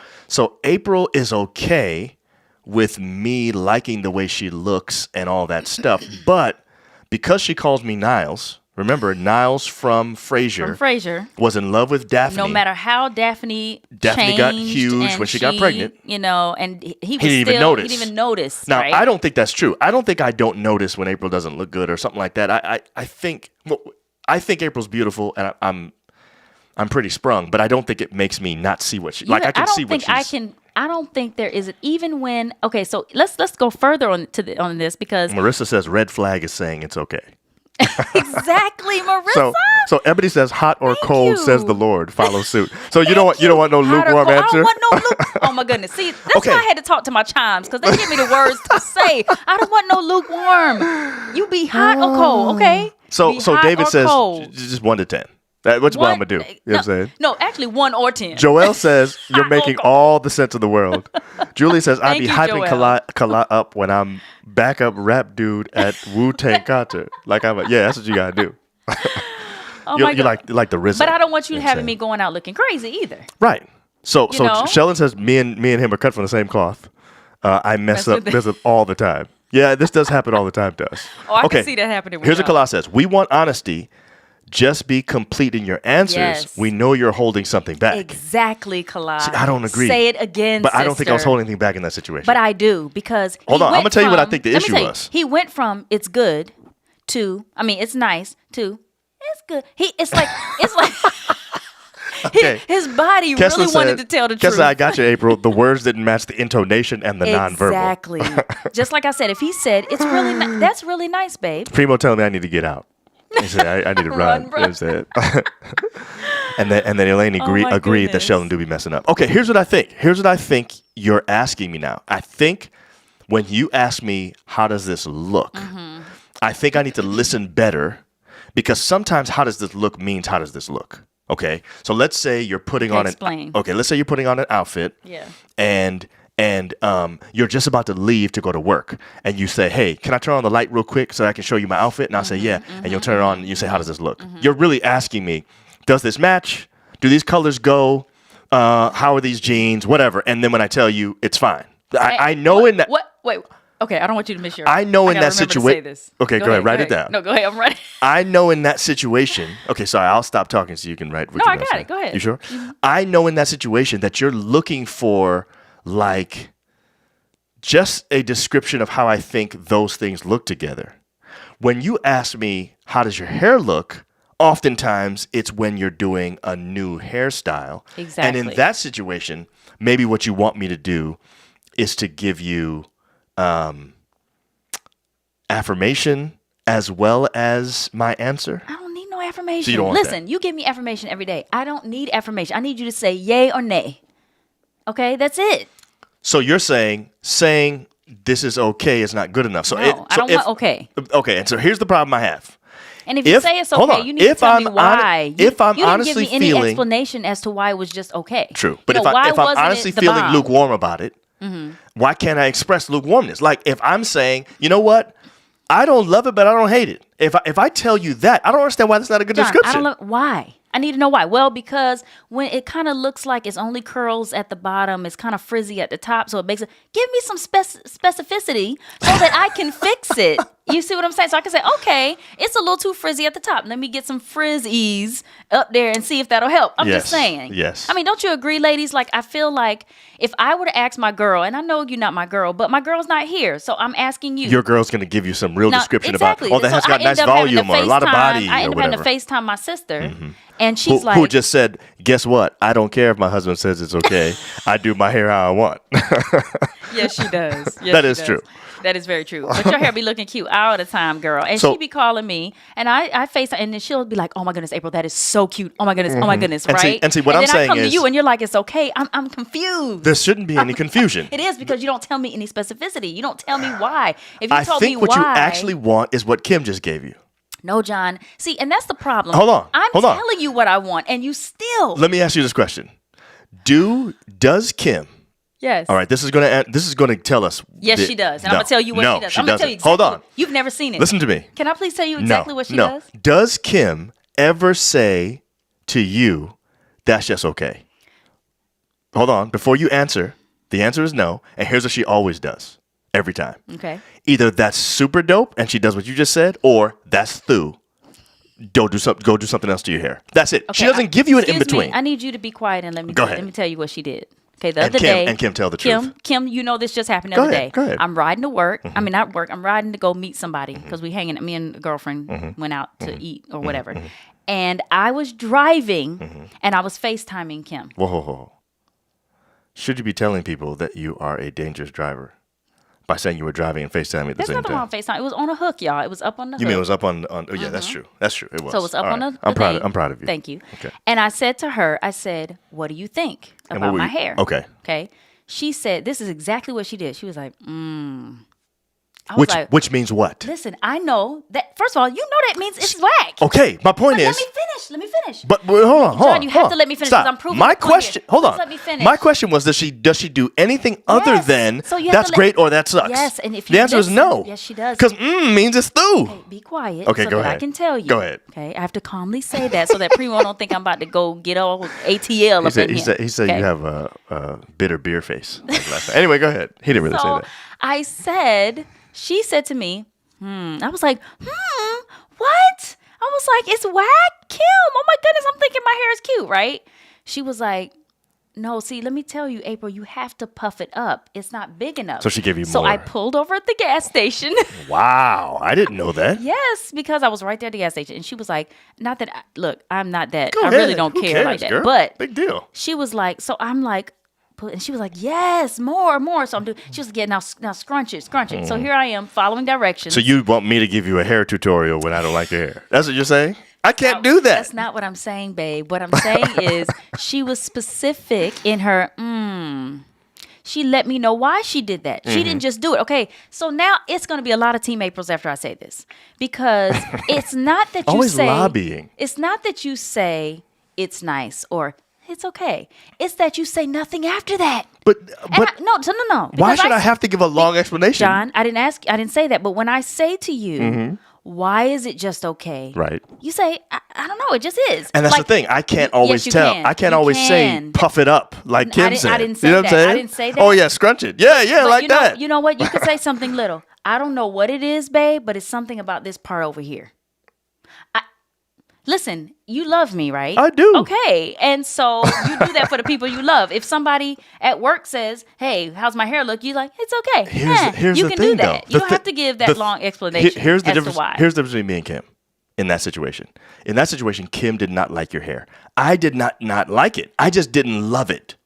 April is okay with me liking the way she looks and all that stuff, but because she calls me Niles, remember Niles from Frasier, From Frasier, was in love with Daphne. no matter how Daphne got changed huge and when she got pregnant. you know, and he was didn't even still, notice. He didn't even notice. Now, right? I don't think that's true. I don't think I don't notice when April doesn't look good or something like that. I think April's beautiful, and I'm pretty sprung, but I don't think it makes me not see what she like. I can see what she's. I don't think there is even when. Okay, so let's go further on this because Marissa says red flag is saying it's okay. exactly, Marissa. So Ebony says hot or Thank cold, you. says the Lord. Follow suit. So you don't want no Hot or lukewarm cold? answer. I don't want no luke. Oh my goodness. See, that's Okay. why I had to talk to my chimes because they give me the words to say. I don't want no lukewarm. You be hot or cold, okay? So Be hot David or says cold. just 1 to 10. Which one I'm gonna do? You know what I'm saying? No, actually 1 or 10. Joelle says you're Hot or making cold. all the sense of the world. Julie says I'd Thank be you, hyping Joelle. Kala up when I'm backup rap dude at Wu-Tang concert. Like I'm like, yeah, that's what you gotta do. Oh You my God. like the RZA. But I don't want you know what I'm having saying? me going out looking crazy either. Right. So You know? Sheldon says me and him are cut from the same cloth. I mess Mess up with this all the time. Yeah, this does happen all the time to us. Oh, I can see that happening with Here's what y'all. Kala says. We want honesty. Just be complete in your answers. Yes. We know you're holding something back. Exactly, Kalai. See, I don't agree. Say it again, But I don't think I was sister. holding anything back in that situation. But I do because Hold he on, I'm went gonna tell you what I from- think the let me issue tell you, was. He went from it's good to it's nice to it's good. It's like Okay. his body Kessler really wanted said- to tell the Kessler, truth. I got you, April. The words didn't match the intonation and the nonverbal. Exactly. Just like I said, if he said it's really that's really nice, babe. Primo telling me I need to get out. He said I need to run. Run, You know what I'm saying? and then Elaine Oh my agreed that goodness. Sheldon do be messing up. Okay, here's what I think. Here's what I think you're asking me now. I think when you ask me how does this look, Mm-hmm. I think I need to listen better because sometimes how does this look means how does this look? Okay, so let's say you're putting on Explain. Let's say you're putting on an outfit. Yeah. And you're just about to leave to go to work, and you say, "Hey, can I turn on the light real quick so I can show you my outfit?" And I'll say, "Yeah," and you'll turn it on, and you say, "How does this look?" You're really asking me, "Does this match? Do these colors go? How are these jeans? Whatever." And then when I tell you, it's fine. I know in that. What? Wait. Okay, I don't want you to miss your. I know in gotta that remember to situa- say this. Okay, go ahead, write it down. No, go ahead. I'm ready. I know in that situation. Okay, sorry, I'll stop talking so you can write. What No, you're I gonna got say. it. Go ahead. You sure? I know in that situation that you're looking for like just a description of how I think those things look together. When you ask me how does your hair look, oftentimes it's when you're doing a new hairstyle. And Exactly. in that situation, maybe what you want me to do is to give you affirmation as well as my answer. I don't need no affirmation. So you don't want Listen, you give me affirmation every day. I don't need affirmation. I need you to say yay or nay. Okay, that's it. So you're saying this is okay is not good enough. So No, I don't want okay. Okay, and so here's the problem I have. And if you say it's okay, you need to tell me why. If I'm you didn't honestly give me any feeling explanation as to why it was just okay. true, but You know, if why I'm wasn't honestly it the feeling bomb? lukewarm about it, why can't I express lukewarmness? Like if I'm saying, you know what, I don't love it, but I don't hate it. If I tell you that, I don't understand why that's not a good John, description. I don't know why. I need to know why. Well, because when it kind of looks like it's only curls at the bottom, it's kind of frizzy at the top, so it makes it. Give me some specificity so that I can fix it. You see what I'm saying? So I can say, okay, it's a little too frizzy at the top. Let me get some frizzies up there and see if that'll help. I'm just Yes, saying. yes. I mean, don't you agree, ladies? Like, I feel like if I were to ask my girl, and I know you're not my girl, but my girl's not here, so I'm asking you. Your girl's gonna give you some real Now, description exactly. about, that So has got I nice end up having to volume or a lot of FaceTime- body I or end up whatever. having to FaceTime my sister, and she's like, Who just said, guess what? I don't care if my husband says it's okay. I do my hair how I want. yes, she does. Yes, That she is does. true. That is very true. But your hair be looking cute all the time, girl. And So- she be calling me, and I face her, and then she'll be like, "Oh my goodness, April, that is so cute. Oh my goodness, oh my goodness, And see- right?" and see, what I'm then saying I come is- to you, and you're like, "It's okay." I'm confused. There shouldn't be any confusion. It is because you don't tell me any specificity. You don't tell me why. If you I told me think what why, you actually want is what Kim just gave you. no, John. See, and that's the problem. Hold on, I'm hold on. telling you what I want, and you still. Let me ask you this question: Does Kim? Yes. All right, this is gonna tell us. Yes, the- she does, and No, I'm gonna tell you what no, she does. she I'm gonna tell you doesn't. exactly. Hold on. You've never seen it. Listen to me. Can I please tell you exactly what she no. does? Does Kim ever say to you, "That's just okay"? Hold on. Before you answer, the answer is no. And here's what she always does every time. Okay. Either that's super dope and she does what you just said, or that's through. Go do something else to your hair. That's it. She Okay, doesn't give you an in excuse me, between. I need you to be quiet and let me Go ahead. let me tell you what she did. Okay, the And other Kim- day. and Kim, tell the truth. Kim, you know this just happened the Go other ahead, day. go ahead. I'm riding to work. I mean, not work. I'm riding to go meet somebody because we hanging. Me and a girlfriend went out to eat or whatever. And I was driving, Mm-hmm. and I was FaceTiming Kim. Whoa. Should you be telling people that you are a dangerous driver by saying you were driving and FaceTiming at the There's same nothing wrong time? with FaceTime. It was on a hook, y'all. It was up on the hook. You mean it was up on oh yeah, that's true. That's true. It was. So it was up All on right. the I'm proud thing. I'm proud of you. Thank you. Okay. And I said to her, I said, what do you think And about what were my you- hair? Okay. Okay. She said, this is exactly what she did. She was like, I was like, Which means what? listen, I know that, first of all, you know that means it's whack. Okay, my point But is let me finish. But hold on, hold John, on. you hold have to on. let me finish Stop. 'cause I'm proving My the point here. question. Hold Just on. let me finish. My question was: does she do anything other Yes. than So you have that's to let- great or that sucks? Yes, and if the you answer is listen- no. yes, she does. Because means it's through. Okay, be quiet. Okay, so go that I ahead. can tell you. Go ahead. Okay, I have to calmly say that so that Primo don't think I'm about to go get all ATL up in here. He said Okay? you have a bitter beer face. Like last time. Anyway, go ahead. He didn't really say So that. I said, she said to me, I was like, what? I was like, it's whack, Kim. Oh my goodness, I'm thinking my hair is cute, right? She was like, no, see, let me tell you, April, you have to puff it up. It's not big enough. So she gave you So I more. pulled over at the gas station. Wow, I didn't know that. Yes, because I was right there at the gas station. And she was like, not that, look, I'm not that. Go I ahead. really don't Who care cares, like that. girl? But Big deal. she was like, so I'm like, and she was like, yes, more. So I'm doing, she was like, yeah, now scrunch it. So here I am following directions. So you want me to give you a hair tutorial when I don't like your hair? That's what you're saying? I can't do that. That's not what I'm saying, babe. What I'm saying is she was specific in her, she let me know why she did that. She Mm-hmm. didn't just do it. Okay, so now it's going to be a lot of Team Aprils after I say this. Because it's not that you Always say. lobbying. It's not that you say it's nice or it's okay. It's that you say nothing after that. But No. why Because should I have to give a long explanation? John, I didn't say that. But when I say to you, why is it just okay? Mm-hmm. Right. You say, I don't know, it just is. And that's Like, the thing. I can't yes, always you tell. can. I can't You always can. say puff it up like Kim didn't- said. I didn't say you know what I'm that. I saying? didn't say that. Oh yeah, scrunch it. Yeah, But like you know, that. You know what? You could say something little. I don't know what it is, babe, but it's something about this part over here. Listen, you love me, right? I do. Okay. And so you do that for the people you love. If somebody at work says, hey, how's my hair look? You're like, it's okay. Here's you the can thing, do that. though. You don't have to give that long explanation Here's the as difference. to why. Here's the difference between me and Kim in that situation. In that situation, Kim did not like your hair. I did not like it. I just didn't love it.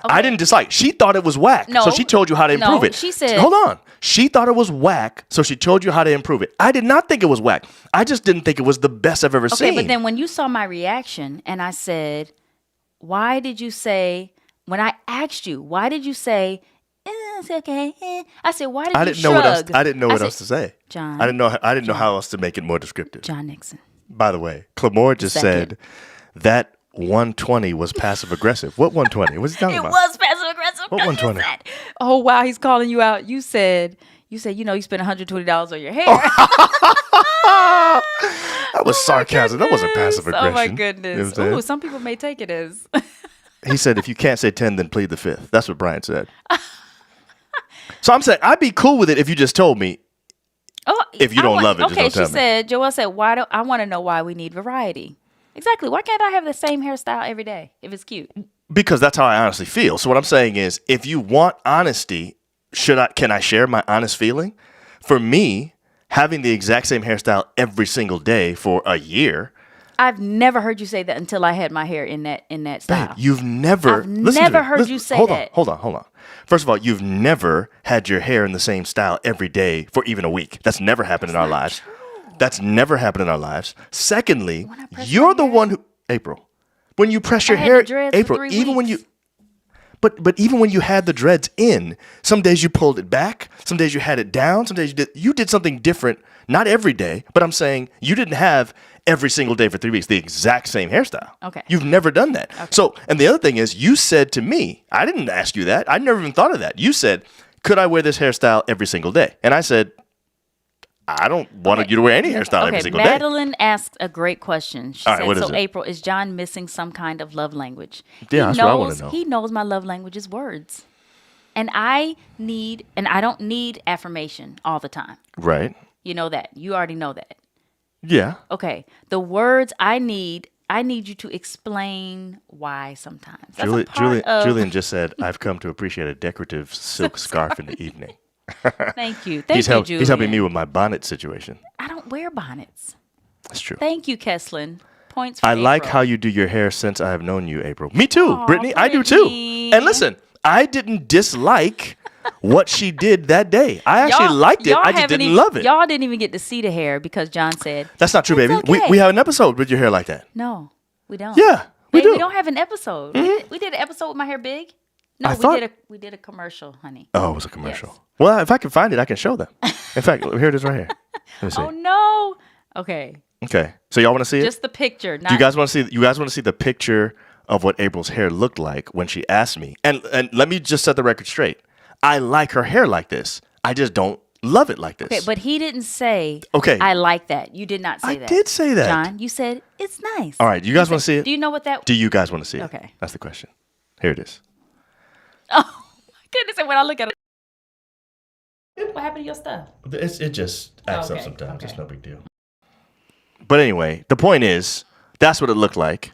I didn't dislike. She thought it was whack, No. so she told you how to improve No, it. she said- "Hold on." She thought it was whack, so she told you how to improve it. I did not think it was whack. I just didn't think it was the best I've ever seen. Okay, but then when you saw my reaction and I said, why did you say, when I asked you, why did you say, it's okay? I said, why did I you didn't know what else. shrug? I didn't know what said, else to say. John, I didn't know how else to make it more descriptive. John Nixon. By the way, Clamore just Second. said that 120 was passive aggressive. What 120? What's he talking It about? was passive aggressive. What 120? Oh, wow, he's calling you out. You said, you know, you spent $120 on your hair. That was sarcasm. That wasn't passive aggression. Oh, my You know goodness. what I'm saying? Ooh, some people may take it as. He said, if you can't say 10, then plead the fifth. That's what Brian said. So I'm saying, I'd be cool with it if you just told me. Oh, If you don't love it, just okay, don't tell she me. said, Joelle said, I want to know why we need variety. Exactly. Why can't I have the same hairstyle every day if it's cute? Because that's how I honestly feel. So what I'm saying is, if you want honesty, can I share my honest feeling? For me, having the exact same hairstyle every single day for a year, I've never heard you say that until I had my hair in that style. babe, you've never. I've listen to never me. heard Listen- you say hold that. On, hold on. First of all, you've never had your hair in the same style every day for even a week. That's never happened in our lives. That's never happened in our lives. Secondly, press you're my the hair? one who, April, when you press your had hair, the dreads for April, 3 even when you, weeks. but even when you had the dreads in, some days you pulled it back, some days you had it down, some days you did something different. Not every day, but I'm saying you didn't have every single day for 3 weeks the exact same hairstyle. Okay. You've never done that. So, and the other thing is, you said to me, I didn't ask you that. I never even thought of that. You said, could I wear this hairstyle every single day? And I said, I don't want you to wear any hairstyle every single day. Madeline asked a great question. She All right, said, what is so it? April, is John missing some kind of love language? Yeah, that's what I wanna know. He knows my love language is words. And I don't need affirmation all the time. Right. You know that. You already know that. Yeah. Okay. The words I need you to explain why sometimes. That's a part of, Julian just said, I've come to appreciate a decorative silk scarf in the evening. Thank you. He's Thank you, helping me Julian. with my bonnet situation. I don't wear bonnets. That's true. Thank you, Keslin. points for I like April. how you do your hair since I have known you, April. Me too, Aw, Brittany. I do too. Brittany. And listen, I didn't dislike what she did that day. I actually liked it. I just didn't love it. Y'all didn't even get to see the hair because John said, That's not true, It's baby. okay. We have an episode with your hair like that. no, we don't. Yeah, we Babe, do. We don't have an episode. We did an episode with my hair big. No, I we thought- we did a commercial, honey. Oh, it was a commercial. Yes. Well, if I can find it, I can show them. In fact, here it is right here. Let me see. Oh no. Okay, Okay, so y'all want to see it? just the picture. Not Do you guys want to see? You guys want to see the picture of what April's hair looked like when she asked me? And let me just set the record straight. I like her hair like this. I just don't love it like this. Okay, but he didn't say. Okay. I like that. You did not say I that. did say that. John. You said it's nice. All right, you guys want to see it? Do you know what that? Do you guys want to see it? Okay. That's the question. Here it is. Oh my goodness! And when I look at it, what happened to your stuff? It just acts up Okay, sometimes. It's okay. no big deal. But anyway, the point is, that's what it looked like.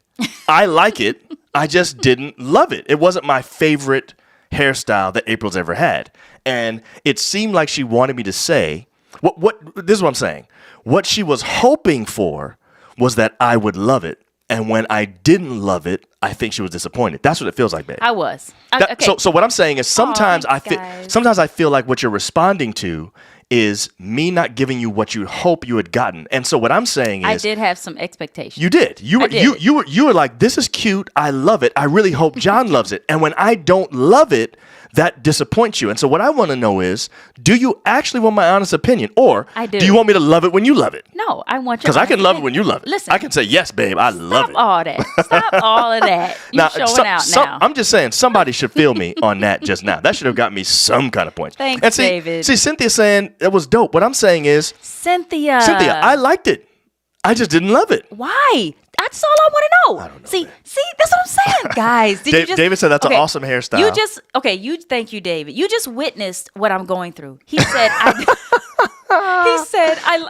I like it. I just didn't love it. It wasn't my favorite hairstyle that April's ever had. And it seemed like she wanted me to say, this is what I'm saying. What she was hoping for was that I would love it. And when I didn't love it, I think she was disappointed. That's what it feels like, babe. I was. That- so what I'm saying is sometimes thanks, I feel like what you're responding to is me not giving you what you hope you had gotten. And so what I'm saying I is did have some expectations. you did. I did. You were like, this is cute. I love it. I really hope John loves it. And when I don't love it, that disappoints you. And so what I want to know is, do you actually want my honest opinion? Or I do. you want me to love it when you love it? No, I want you. Because I can love it when you love it. Listen, I can say, yes, babe, I love stop it. all that. Stop all of that. You're showing out now. I'm just saying, somebody should feel me on that just now. That should have got me some kind of points. Thanks, and David. See, Cynthia's saying it was dope. What I'm saying is, Cynthia, I liked it. I just didn't love it. why? That's all I want to know. I don't know, See, that's what I'm saying, guys. Did you just, David said that's an awesome hairstyle. Thank you, David. You just witnessed what I'm going through. He said,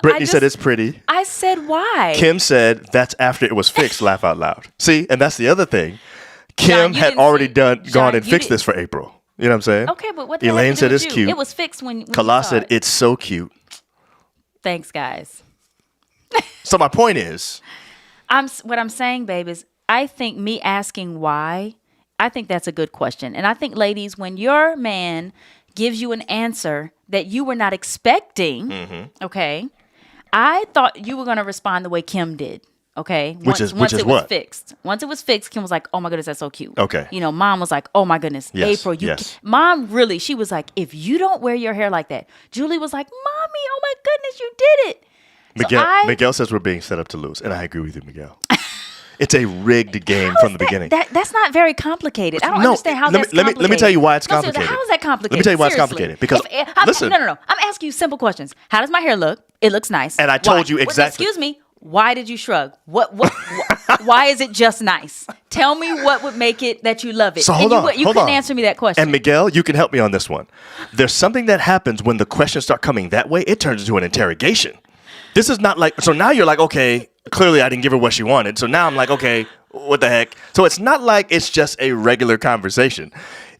Brittany said it's pretty. I said, why? Kim said that's after it was fixed. Laugh out loud. See, and that's the other thing. Kim John, you had didn't already see- gone John, and you fixed didn't- this for April. You know what I'm saying? Okay, but what the hell Elaine has to said do it's with you? cute. It was fixed when Kala you saw said it. it's so cute. Thanks, guys. So my point is, What I'm saying, babe, is I think me asking why, I think that's a good question. And I think, ladies, when your man gives you an answer that you were not expecting, Mm-hmm. okay, I thought you were going to respond the way Kim did. Okay. Which is it what? was fixed. Once it was fixed, Kim was like, "Oh my goodness, that's so cute." Okay. You know, Mom was like, "Oh my goodness, Yes, April, you." yes. Mom really, she was like, "If you don't wear your hair like that," Julie was like, "Mommy, oh my goodness, you did it." Miguel says we're being set up to lose, and I agree with you, Miguel. It's a rigged game from the beginning. That's not very complicated. I don't understand how let me- that's let me- complicated. let me tell you why it's No, seriously, complicated. how is that complicated? Let me tell you why it's Seriously. complicated. Because, listen. No. I'm asking you simple questions. How does my hair look? It looks nice. And I told you Why? exactly- Excuse me. Why did you shrug? Why is it just nice? Tell me what would make it that you love it. So hold and on. you hold couldn't on. answer me that question. And Miguel, you can help me on this one. There's something that happens when the questions start coming that way. It turns into an interrogation. This is not like, so now you're like, okay, clearly I didn't give her what she wanted. So now I'm like, okay, what the heck? So it's not like it's just a regular conversation.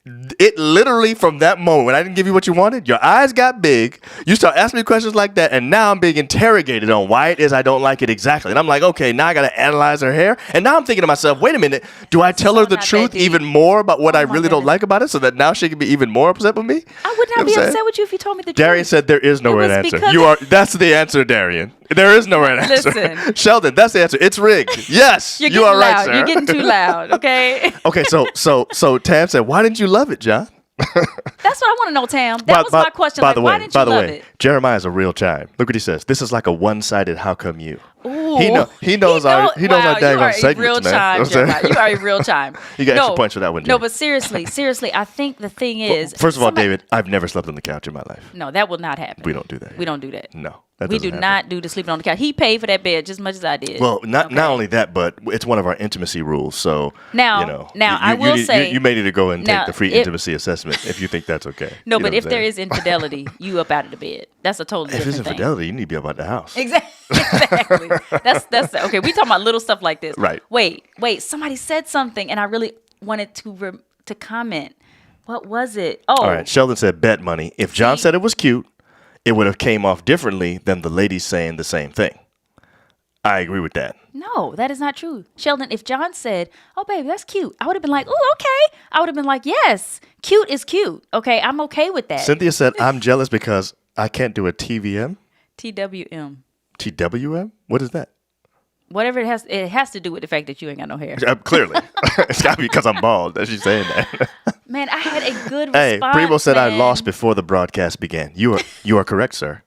It literally, from that moment, when I didn't give you what you wanted, your eyes got big. You start asking me questions like that, and now I'm being interrogated on why it is I don't like it exactly. And I'm like, okay, now I got to analyze her hair. And now I'm thinking to myself, wait a minute, do I tell her the not that truth deep. even more about what I my really don't goodness. like about it, so that now she can be even more upset with me? I would You know not be what I'm upset saying? with you if you told me the Darian truth. said there is no It right was answer. because- That's the answer, Darian. There is no right answer. Listen. Sheldon, that's the answer. It's rigged. Yes, You're you getting are right, loud. sir. You're getting too loud. Okay. Okay, so Tam said, why didn't you love it, John? That's what I want to know, Tam. That was my question. Like, why didn't you love it? Jeremiah is a real chime. Look what he says. This is like a one-sided "How come you?" Ooh. He knows our wow, daggone you are a segments, real man. chime, You know what I'm saying? Jeremiah. You are a real chime. You got extra points for that one, No, Jim. but seriously, I think the thing is, First of all, somebody- David, I've never slept on the couch in my life. No, that will not happen. We don't do that. We don't do that. No, that We doesn't do happen. not do the sleeping on the couch. He paid for that bed just as much as I did. Well, not Okay. only that, but it's one of our intimacy rules. So Now- you know, now, you, I will you, say- you may need to go and now, take the free if- intimacy assessment if you think that's okay. No, You know but what if I'm there saying? is infidelity, you up out of the bed. That's a totally if different it's thing. infidelity, you need to be up out the house. Exactly. That's okay. We talking about little stuff like this. Right. Wait. Somebody said something, and I really wanted to comment. What was it? Oh, All right, Sheldon said bet money. If John said it was cute, it would have came off differently than the ladies saying the same thing. I agree with that. No, that is not true. Sheldon, if John said, "Oh, baby, that's cute," I would have been like, "Oh, okay." I would have been like, "Yes, cute is cute." Okay, I'm okay with that. Cynthia said, I'm jealous because I can't do a TVM. TWM. TWM? What is that? Whatever it has to do with the fact that you ain't got no hair. Clearly. It's got to be because I'm bald that she's saying that. Man, I had a good Hey, response. Primo said I man. lost before the broadcast began. You are correct, sir.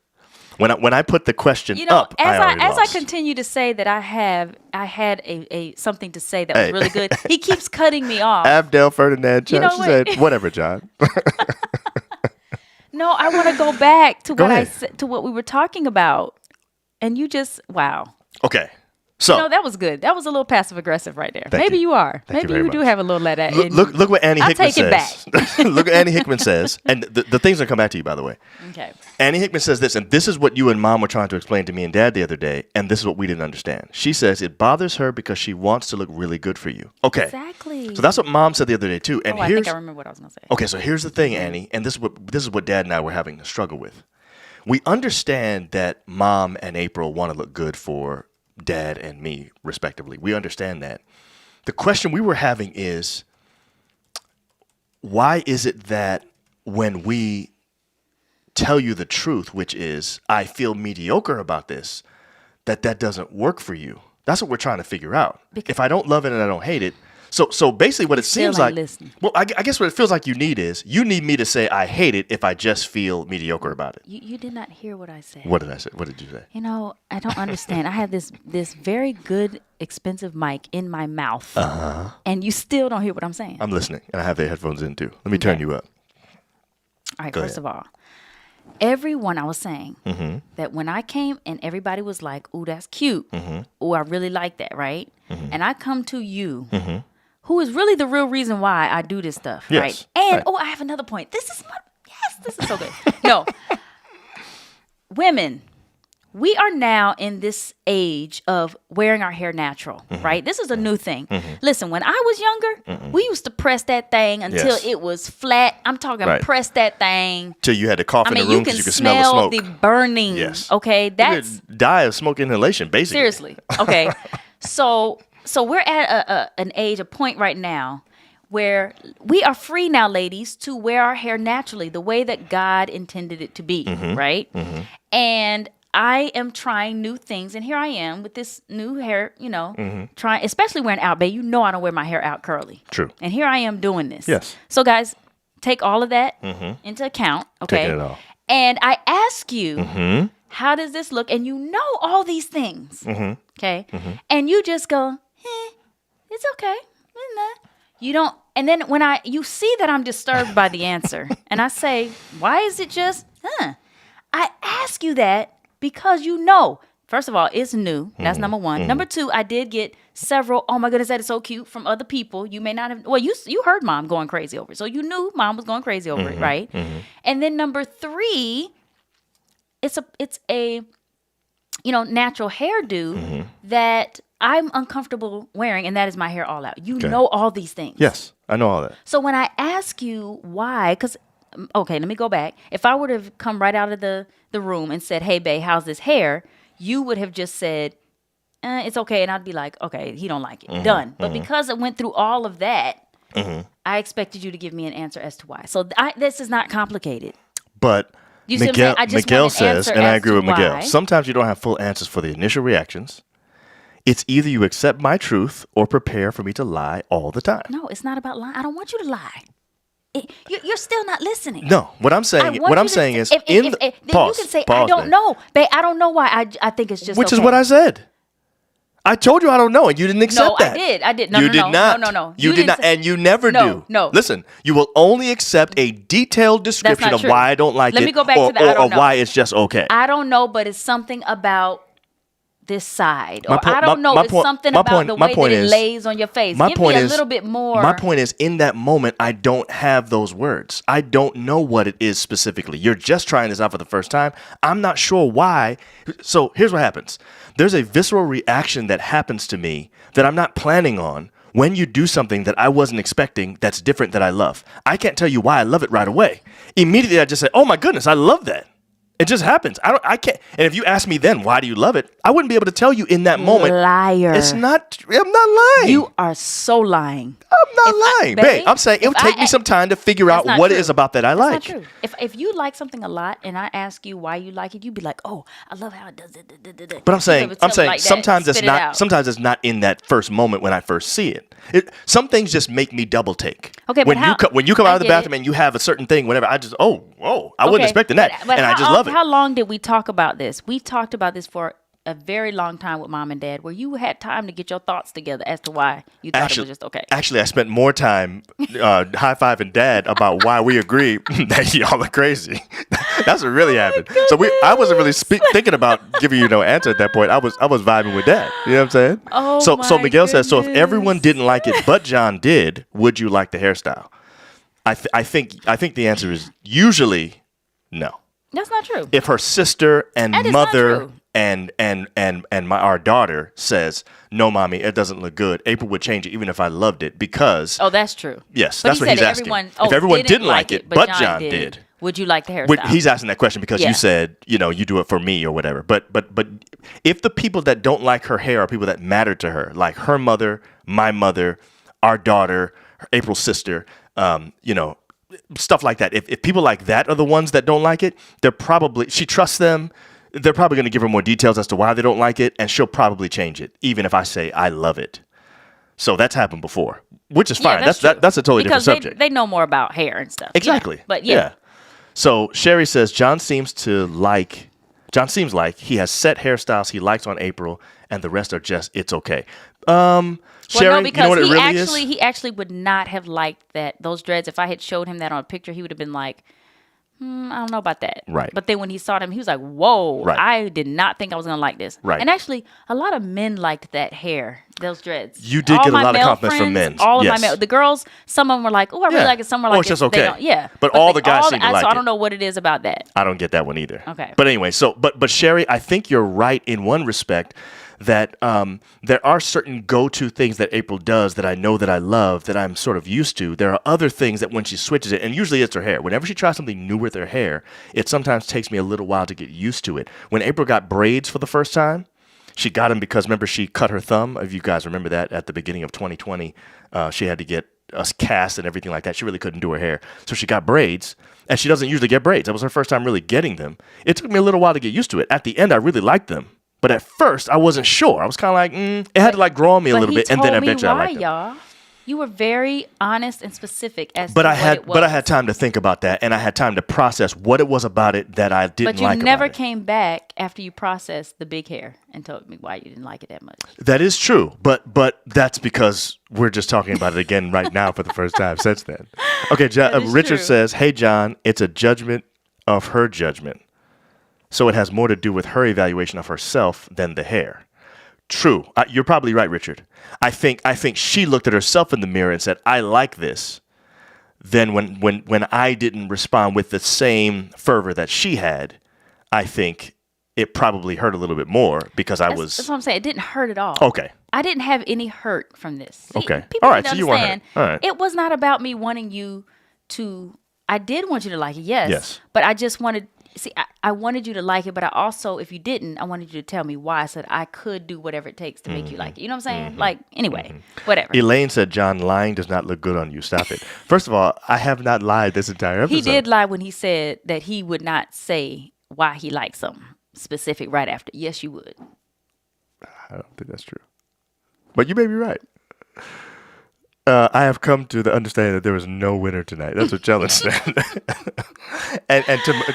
When I put the question You know, up, I already as I lost. continue to say that I had a something to say that was really good, he keeps cutting me off. Abdel Ferdinand You John, know she what? said, whatever, John. No, I want to go back to Go what I ahead. said, to what we were talking about, and you just wow. Okay. So No, that was good. That was a little passive aggressive right there. Thank Maybe you. you are. Thank you Maybe very you do much. have a little of that. in look what Annie I'll Hickman take it says. Look what Annie Hickman says. And the things that come back to you, by the way. you. Okay. Annie Hickman says this, and this is what you and Mom were trying to explain to me and Dad the other day, and this is what we didn't understand. She says it bothers her because she wants to look really good for you. Okay. Exactly. So that's what Mom said the other day too. And Oh, I here's think I remember what I was gonna say. okay. So here's the thing, Annie, and this is what Dad and I were having to struggle with. We understand that Mom and April want to look good for Dad and me, respectively. We understand that. The question we were having is, why is it that when we tell you the truth, which is, I feel mediocre about this, that doesn't work for you? That's what we're trying to figure out. If I don't love it and I don't hate it, so basically what it still seems ain't like, listening. well, I guess what it feels like you need me to say I hate it if I just feel mediocre about it. You did not hear what I said. What did I say? What did you say? You know, I don't understand. I have this very good, expensive mic in my mouth, and you still don't hear what I'm saying. I'm listening, and I have the headphones in too. Let me turn you up. All right, Go first ahead. of all, everyone I was saying Mm-hmm. that when I came and everybody was like, "Ooh, that's cute. Ooh, I really like that," right? Mm-hmm. And I come to you, who is really the real reason why I do this stuff, Yes, right? And right. oh, I have another point. This is so good. No, women. We are now in this age of wearing our hair natural, Mm-hmm. right? This is a new thing. Listen, when I was younger, we used to press that thing until Yes. it was flat. I'm talking Right. press that thing. Till you had to cough I in mean, the room you can because you could smell the smell smoke. the burning. Yes. Okay, You that's could die of smoke inhalation, basically. seriously. Okay, so we're at an age, a point right now where we are free now, ladies, to wear our hair naturally, the way that God intended it to be, Mm-hmm. right? And I am trying new things, and here I am with this new hair, trying, especially wearing out, babe. You know I don't wear my hair out curly. True. And here I am doing this. Yes. So, guys, take all of that into account, okay? Taking it all. And I ask you, how does this look? And you know all these things, okay? And you just go, it's okay. Nah. You don't, and then when you see that I'm disturbed by the answer, and I say, why is it just, I ask you that because you know, first of all, it's new. That's number one. Number two, I did get several, oh my goodness, that is so cute from other people. You may not have, well, you heard Mom going crazy over it. So you knew Mom was going crazy over it, right? And then number three, it's a natural hairdo that I'm uncomfortable wearing, and that is my hair all out. You know all these things. Yes, I know all that. So when I ask you why, because, okay, let me go back. If I would have come right out of the room and said, hey, babe, how's this hair? You would have just said, it's okay. And I'd be like, okay, he don't like it. Done. But because I went through all of that, I expected you to give me an answer as to why. So this is not complicated. But You see what I'm saying? I just Miguel want an says, answer and I as agree to with Miguel, why. sometimes you don't have full answers for the initial reactions. It's either you accept my truth or prepare for me to lie all the time. No, it's not about lying. I don't want you to lie. You're still not listening. No, what I'm saying, is, then pause, you can say, pause I don't there. know. Babe, I don't know why. I think it's just Which is okay. what I said. I told you I don't know, and you didn't accept No, that. I did. No, you no, did no. not. No. You did didn't not, say- and you never No, do. no. Listen, you will only accept a detailed description not of true. why I don't like Let it, me go back or, to the I don't or know. why it's just okay. I don't know, but it's something about this side. Or My po- I don't my- know. my It's point- something my about point- the my way point that it is- lays on your face. My Give point me a is little bit more. My point is, in that moment, I don't have those words. I don't know what it is specifically. You're just trying this out for the first time. I'm not sure why. So here's what happens. There's a visceral reaction that happens to me that I'm not planning on when you do something that I wasn't expecting that's different that I love. I can't tell you why I love it right away. Immediately, I just say, oh my goodness, I love that. It just happens. I can't. And if you ask me then, why do you love it? I wouldn't be able to tell you in that moment. Liar. It's not. I'm not lying. You are so lying. I'm not lying, babe. I'm saying it would take me some time to figure out not what true. it is about that I That's like. not true. If you like something a lot and I ask you why you like it, you'd be like, "Oh, I love how it does it." But I'm You saying, would tell me like that, sometimes it's spit it not. out. Sometimes it's not in that first moment when I first see it. Some things just make me double take. Okay, but when how- when you come I out of the get bathroom it. and you have a certain thing, whatever, I just whoa, I wasn't Okay, expecting that, but and I how just love it. How long did we talk about this? We talked about this for a very long time with mom and dad, where you had time to get your thoughts together as to why you thought it was just okay. Actually, I spent more time high-fiving Dad about why we agree that y'all are crazy. That's what really happened. So I wasn't really thinking about giving you no answer at that point. I was vibing with Dad. You know what I'm saying? Oh, so my Miguel says, so if goodness. everyone didn't like it but John did, would you like the hairstyle? I think the answer is usually no. That's not true. If her sister and That is not mother true. and our daughter says, no, mommy, it doesn't look good, April would change it even if I loved it because Oh, that's true. Yes, But that's he what he's said asking. Everyone, If everyone didn't like it, but John did. Would you like the hairstyle? He's asking that question because Yeah. you said, you do it for me or whatever. But if the people that don't like her hair are people that matter to her, like her mother, my mother, our daughter, April's sister, stuff like that. If people like that are the ones that don't like it, she trusts them. They're probably going to give her more details as to why they don't like it, and she'll probably change it, even if I say I love it. So that's happened before, which is fine. Yeah, That's true. that's a totally because different subject. They know more about hair and stuff. Exactly. But yeah. So Sherry says John seems like he has set hairstyles he likes on April, and the rest are just it's okay. Well, Sherry, no, you because know what it really is? he actually would not have liked those dreads. If I had showed him that on a picture, he would have been like, I don't know about that. Right. But then when he saw them, he was like, whoa, Right. I did not think I was going to like this. Right. And actually, a lot of men liked that hair, those dreads. You did All get a my lot of male compliments from friends, men. All of Yes. my the girls, some of them were like, oh, I really Yeah. like it. Some were Oh, like, it's just they okay. don't- Yeah. But all the guys seem to like So I it. don't know what it is about that. I don't get that one either. Okay. But anyway, but Sherry, I think you're right in one respect that there are certain go-to things that April does that I know that I love, that I'm sort of used to. There are other things that when she switches it, and usually it's her hair. Whenever she tries something new with her hair, it sometimes takes me a little while to get used to it. When April got braids for the first time, she got them because, remember, she cut her thumb. If you guys remember that at the beginning of 2020, she had to get a cast and everything like that. She really couldn't do her hair. So she got braids, and she doesn't usually get braids. That was her first time really getting them. It took me a little while to get used to it. At the end, I really liked them. But at first, I wasn't sure. I was kind of like, it had to like grow on me a little bit, and then eventually I liked them. Y'all. You were very honest and specific as But to I what had, it was. but I had time to think about that, and I had time to process what it was about it that I didn't But you like. never about it. came back after you processed the big hair and told me why you didn't like it that much. That is true, but that's because we're just talking about it again right now for the first time since then. Okay, is Richard true. says, "Hey John, it's a judgment of her judgment, so it has more to do with her evaluation of herself than the hair." True, you're probably right, Richard. I think she looked at herself in the mirror and said, "I like this." Then when I didn't respond with the same fervor that she had, I think it probably hurt a little bit more because I was That's what I'm saying. It didn't hurt at all. okay. I didn't have any hurt from this. See, Okay. People All right, need to so you weren't hurt. understand, All right. it was not about me wanting you to. I did want you to like it, yes. Yes. But I just wanted. See, I wanted you to like it, but I also, if you didn't, I wanted you to tell me why, so that I could do whatever it takes to make you like it. You know what I'm saying? Like, anyway, whatever. Elaine said, "John, lying does not look good on you. Stop it." First of all, I have not lied this entire episode. He did lie when he said that he would not say why he liked something specific right after. Yes, you would. I don't think that's true. But you may be right. I have come to the understanding that there was no winner tonight. That's what Jellen said. and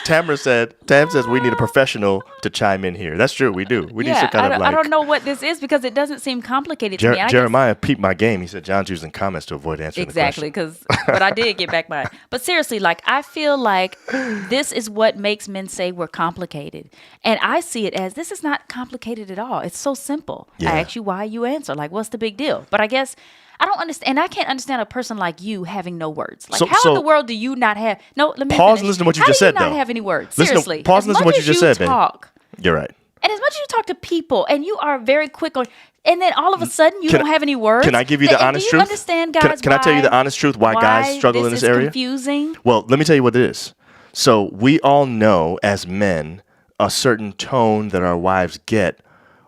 Tam says we need a professional to chime in here. That's true. We do. We need to kind of like. I don't know what this is because it doesn't seem complicated to me. And I guess- Jeremiah peeped my game. He said John's using comments to avoid answering Exactly, the question. but I did get back mine. But seriously, like I feel like this is what makes men say we're complicated, and I see it as this is not complicated at all. It's so simple. Yeah. I ask you why, you answer. Like, what's the big deal? But I guess I don't understand. And I can't understand a person like you having no words. Like, how in the world do you not have? No, let me pause finish. and listen to what you How just do you said, not though. have any words? Listen to- Seriously, pause and as listen to much what you as just said, baby. talk, You're right. and as much as you talk to people, and you are very quick on, and then all of a sudden you don't have any words. Can I give you the honest do you truth? understand, guys? Can I tell you the honest truth why guys struggle in this is area? confusing? Well, let me tell you what it is. So we all know as men a certain tone that our wives get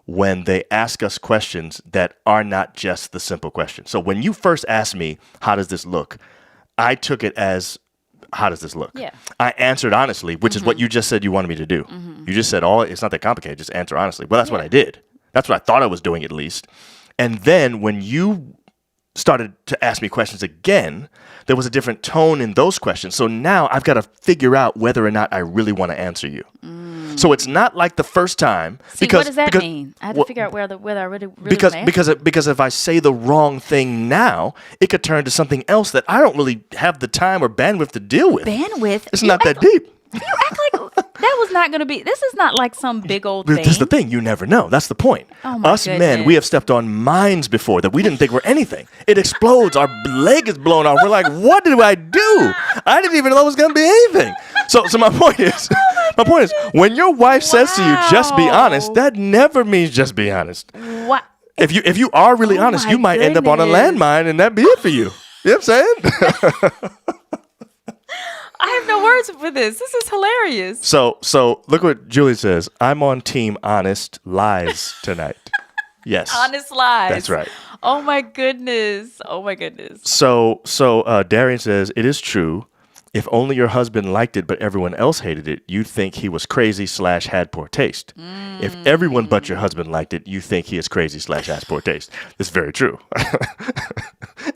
when they ask us questions that are not just the simple question. So when you first asked me, how does this look? I took it as, how does this look? Yeah. I answered honestly, which is what you just said you wanted me to do. You just said, it's not that complicated. Just answer honestly. Well, that's what I did. That's what I thought I was doing at least. And then when you started to ask me questions again, there was a different tone in those questions. So now I've got to figure out whether or not I really want to answer you. So it's not like the first time. See, what does that mean? I have to figure out whether I really because want to answer. because if I say the wrong thing now, it could turn to something else that I don't really have the time or bandwidth to deal with. Bandwidth? It's not that deep. You act like that was not going to be. This is not like some big old thing. This is the thing. You never know. That's the point. Oh my Us men, goodness. we have stepped on mines before that we didn't think were anything. It explodes. Our leg is blown off. We're like, what did I do? I didn't even know it was going to be anything. So my point is, when your wife says to you, just be honest, Wow. that never means just be honest. What? If you are really Oh honest, my you might end up on a goodness. landmine and that be it for you. You know what I'm saying? I have no words for this. This is hilarious. So look what Julie says. I'm on team honest lies tonight. Yes. Honest lies. That's right. Oh my goodness. Oh my goodness. So Darian says, it is true. If only your husband liked it, but everyone else hated it, you'd think he was crazy / had poor taste. If everyone but your husband liked it, you think he is crazy / has poor taste. It's very true.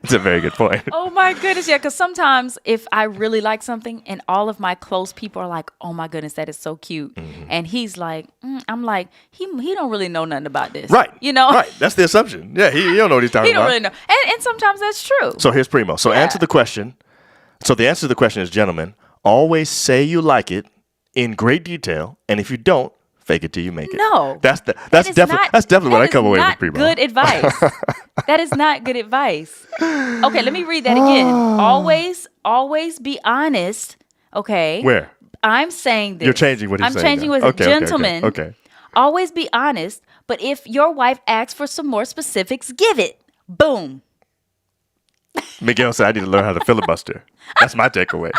It's a very good point. Oh my goodness. Yeah, because sometimes if I really like something and all of my close people are like, oh my goodness, that is so cute. And he's like, I'm like, he don't really know nothing about this. Right. You know? Right. That's the assumption. Yeah, he don't know what he's talking He don't about. really know. And sometimes that's true. So here's Primo. So answer the question. So the answer to the question is, gentlemen, always say you like it in great detail, and if you don't, fake it till you make it. No. That's That definitely is not- what I come away that with, is Primo. not good advice. That is not good advice. Okay, let me read that again. Always be honest. Okay. Where? I'm saying this. You're changing what he's I'm saying changing now. what Okay, gentlemen. okay. Always be honest, but if your wife asks for some more specifics, give it. Boom. Miguel said I need to learn how to filibuster. That's my takeaway.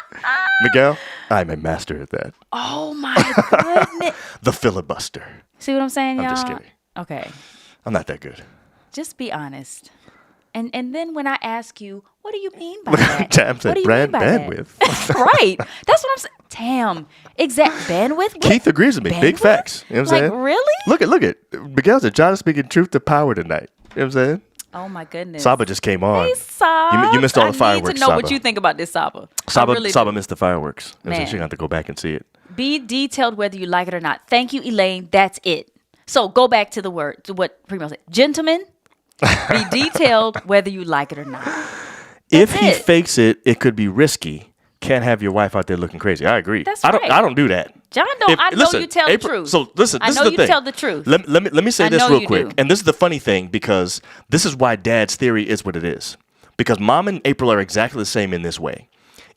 Miguel, I'm a master at that. Oh my goodness. The filibuster. See what I'm saying, y'all? I'm just kidding. Okay. I'm not that good. Just be honest. And then when I ask you, what do you mean by that? Tam What said do you brand mean by that? bandwidth. Right. That's what I'm saying. Tam. Exact bandwidth? What? Keith agrees with me. Big Bandwidth? facts. You know what I'm Like, saying? really? Look at Miguel said John is speaking truth to power tonight. You know what I'm saying? Oh my goodness. Saba just came on. Hey, Saba. You missed all the I fireworks, need to know what Saba. you think about this, Saba. I Saba really do. missed the fireworks. And so Man. she's going to have to go back and see it. Be detailed whether you like it or not. Thank you, Elaine. That's it. So go back to the word, to what Primo said. Gentlemen, be detailed whether you like it or not. If he it. fakes it, it could be risky. Can't have your wife out there looking crazy. I agree. That's I right. don't do that. John, I know you tell the truth. So listen, I this know is the you thing. tell the truth. Let me say I this know real you quick. do. And this is the funny thing because this is why Dad's theory is what it is. Because Mom and April are exactly the same in this way.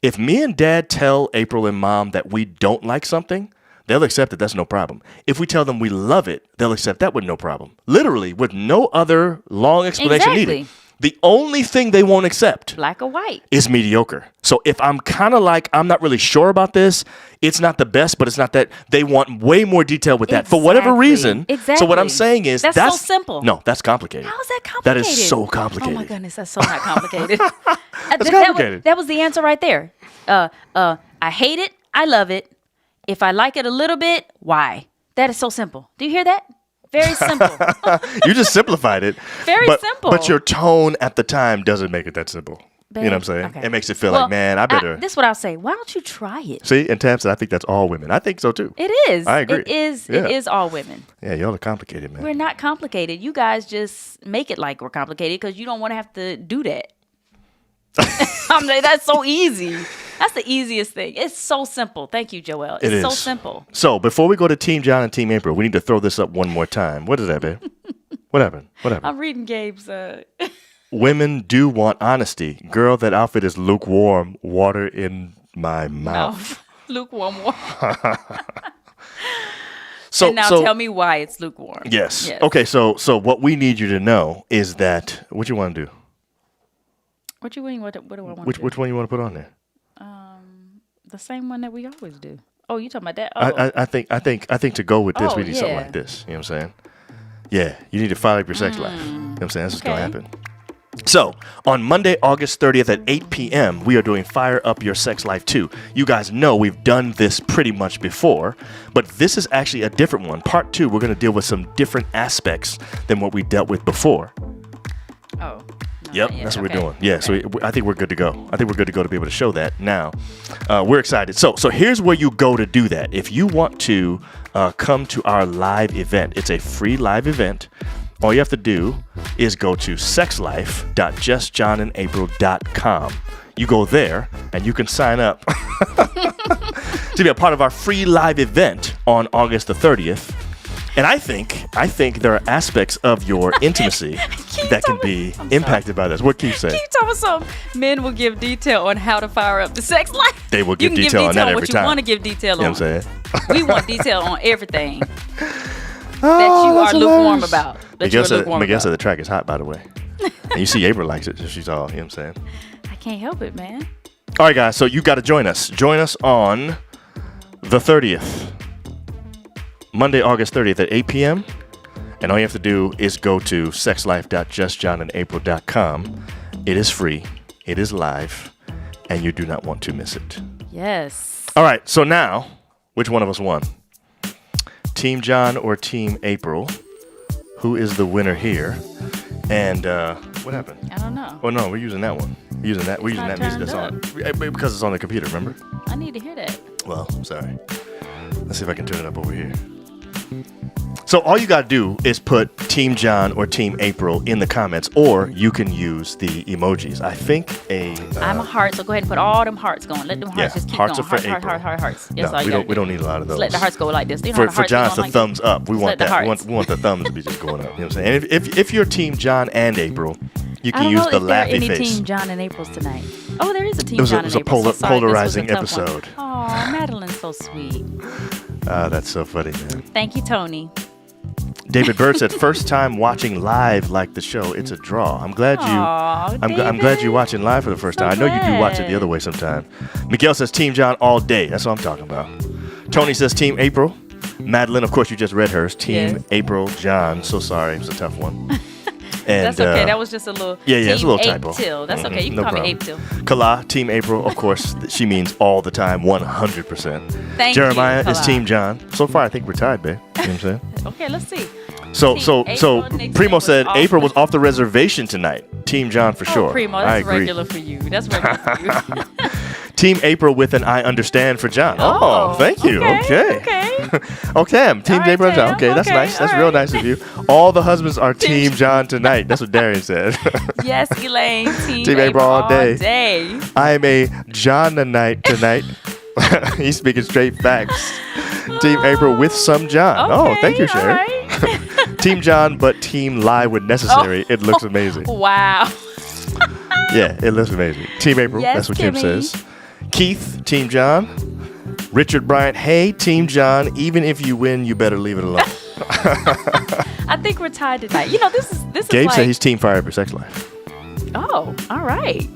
If me and Dad tell April and Mom that we don't like something, they'll accept it. That's no problem. If we tell them we love it, they'll accept that with no problem. Literally, with no other long explanation Exactly. needed. The only thing they won't accept Black or white. is mediocre. So if I'm kind of like, I'm not really sure about this, it's not the best, but it's not that, they want way more detail with that for whatever Exactly. reason. So what I'm Exactly. saying is That's so simple. No, that's complicated. How is that That complicated? is so complicated. Oh my goodness, that's so not complicated. complicated. That was the answer right there. I hate it. I love it. If I like it a little bit, why? That is so simple. Do you hear that? Very simple. You just simplified it. Very but, simple. But your tone at the time doesn't make it that simple. You know what I'm Babe, saying? okay. It makes it feel Well, like, man, I better. This is what I'll say. Why don't you try it? See, and Tam said, I think that's all women. I think so too. It is. I agree. It is. Yeah. It is all women. Yeah, y'all are complicated, man. We're not complicated. You guys just make it like we're complicated because you don't want to have to do that. I'm like, that's so easy. That's the easiest thing. It's so simple. Thank you, Joel. It's It is so simple. So before we go to Team John and Team April, we need to throw this up one more time. What is that, babe? What happened? What happened? I'm reading Gabe's. Women do want honesty. Girl, that outfit is lukewarm. Water in my mouth. Lukewarm water. So And now so tell me why it's lukewarm. yes. Okay. So what we need you to know is that what you want to do. What you mean? What do I want Which to do? which one you want to put on there? The same one that we always do. Oh, you talking about that? Oh, I think to go with this, Oh, we need something yeah. like this. You know what I'm saying? Yeah, you need to fire up your sex life. You know what I'm saying? That's what's gonna Okay. happen. So, on Monday, August 30th at 8 p.m., we are doing Fire Up Your Sex Life 2. You guys know we've done this pretty much before, but this is actually a different one. Part 2, we're going to deal with some different aspects than what we dealt with before. oh. No, Yep, not yet. that's what Okay. we're doing. Yeah, so I think we're good to go. I think we're good to go to be able to show that now. We're excited. So here's where you go to do that. If you want to come to our live event, it's a free live event. All you have to do is go to sexlife.justjohnandapril.com. You go there and you can sign up to be a part of our free live event on August the 30th. And I think there are aspects of your intimacy that can be impacted by this. What Keith said. Keep talking some men will give detail on how to fire up the sex life. They will You give can detail on that every what time. you want to give detail You know on. what I'm saying? We want detail on everything that you are lukewarm about. Miguel said the track is hot, by the way. And you see April likes it, so she's all, you know what I'm saying? I can't help it, man. All right, guys, so you got to join us. Join us on the 30th. Monday, August 30th at 8 p.m. And all you have to do is go to sexlife.justjohnandapril.com. It is free. It is live. And you do not want to miss it. Yes. All right, so now, which one of us won? Team John or Team April? Who is the winner here? And what happened? I don't know. Oh no, we're using that one. We're using that music not that's on because it's on the computer. Remember? I need to hear that. Well, I'm sorry. Let's see if I can turn it up over here. So all you gotta do is put Team John or Team April in the comments, or you can use the emojis. I think I'm a heart, so go ahead and put all them hearts going. Let them hearts just keep hearts going. are for Heart, April. hearts. That's No, all you we don't need a lot of those. Just let the hearts go like this. You know how For the hearts John, go it's the like thumbs up. We Just want let the that. We hearts. want the thumbs to be just going up. You know what I'm saying? And if you're Team John and April, you I can don't use know the if there are laughy any face. Team John and April's tonight. Oh, there is a Team It was a- John it was and a April. So sorry, polarizing this was a tough episode. one. Oh, Madeline's so sweet. That's so funny, man. Thank you, Tony. David Bird said, "First time watching live like the show. It's a draw. I'm glad you. Aw, I'm glad David. you're watching live for the first So time. I know you do watch it the glad. other way sometime." Miguel says, "Team John all day." That's what I'm talking about. Tony says, "Team April." Madeline, of course, you just read hers. Team Yes. April John. So sorry, it was a tough one. And, That's okay. That was just a little. yeah, it's a Team little typo. Till. That's okay. You can No call problem. me Ape Till. Kala, Team April, of course, she means all the time, 100%. Thank Jeremiah you, is Kala. Team John. So far, I think we're tied, babe. You know what I'm saying? Okay, let's see. So Team April, Nick Primo was said off April the- was off the reservation tonight. Team John for sure. Oh, Primo, I that's agree. regular for you. That's regular for you. Team April with an I understand for John. Oh, thank you. Okay. Okay, I'm Team All right, April John. Tam. Okay, that's Okay, nice. That's all real right. nice of you. All the husbands are Team John tonight. That's what Darian said. Yes, Elaine. Team, Team April all day. day. I am a John-a-night tonight. He's speaking straight facts. Team April with some John. Oh, thank you, all Sharon. right. Team John, but Team Lie when necessary. It looks amazing. Wow. Yeah, it looks amazing. Team April, Yes, that's what Kim Kimmy. says. Keith, Team John. Richard Bryant, hey, Team John, even if you win, you better leave it alone. I think we're tied tonight. You know, this is Gabe like. said he's Team Fire Up Your Sex Life. Oh, all right.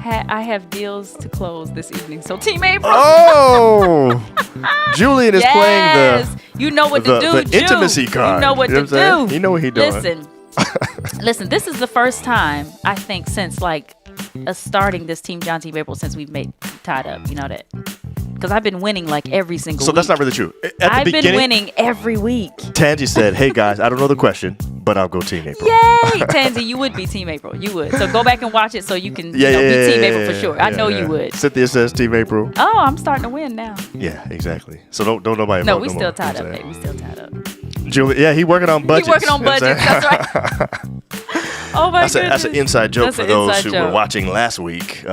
I have deals to close this evening, so Team April. Oh! Julian is yes. playing You know what to do, the Ju. intimacy card. You know what You know to what I'm saying? do. You know what he doing. Listen, this is the first time I think since like us starting this Team John, Team April since we've made tied up. You know that? Because I've been winning like every single So week. that's not really true. At the I've been beginning, winning every week. Tansy said, hey guys, I don't know the question, but I'll go Team April. Yay, Tansy, you would be Team April. You would. So go back and watch it so you can be Team April for sure. I know you would. Cynthia says Team April. Oh, I'm starting to win now. Yeah, exactly. So don't nobody No, vote we no still more. tied You up, know what babe. I'm We still tied up. saying? Julie, yeah, he working on budgets. He working on You know what I'm budgets. saying? That's right. Oh my That's goodness. an inside joke That's for an those inside who joke. were watching last week.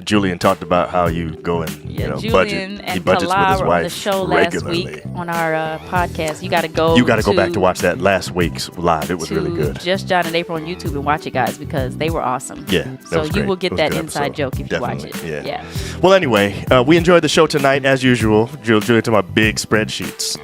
Julian talked about how you go and Yeah, budget. Julian He and budgets with Kala his were on wife the show regularly. last week on our podcast. You got to go. You got to go back to watch that last week's live. It was really good. Just John and April on YouTube and watch it, guys, because they were awesome. Yeah, that So was you great. will It get was a that good inside episode. joke if Definitely, you watch it. yeah. Well, anyway, we enjoyed the show tonight as usual. Julian to my big spreadsheets.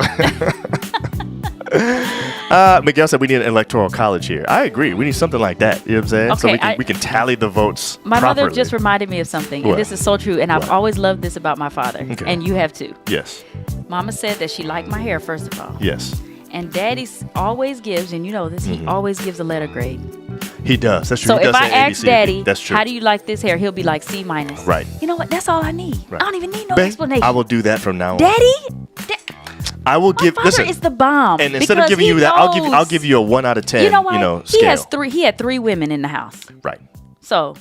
Miguel said we need an electoral college here. I agree. We need something like that. You know what I'm saying? So Okay, we can tally the votes My properly. mother just reminded me of something, What? and this is so true, and I've What? always loved this about my father, Okay. and you have too. Yes. Mama said that she liked my hair, first of all. Yes. And Daddy always gives, and you know this, he always gives a letter grade. He does. That's true. So He if does I say ask ABC. Daddy, That's true. how do you like this hair? He'll be like C minus. Right. You know what? That's all I need. Right. I don't even need no Babe, explanation. I will do that from now on. Daddy, I will my give. father Listen. is the bomb. And instead of because giving he you that, I'll knows. give you a 1 out of 10. You know what? He scale. has three. He had 3 women in the house. Right. So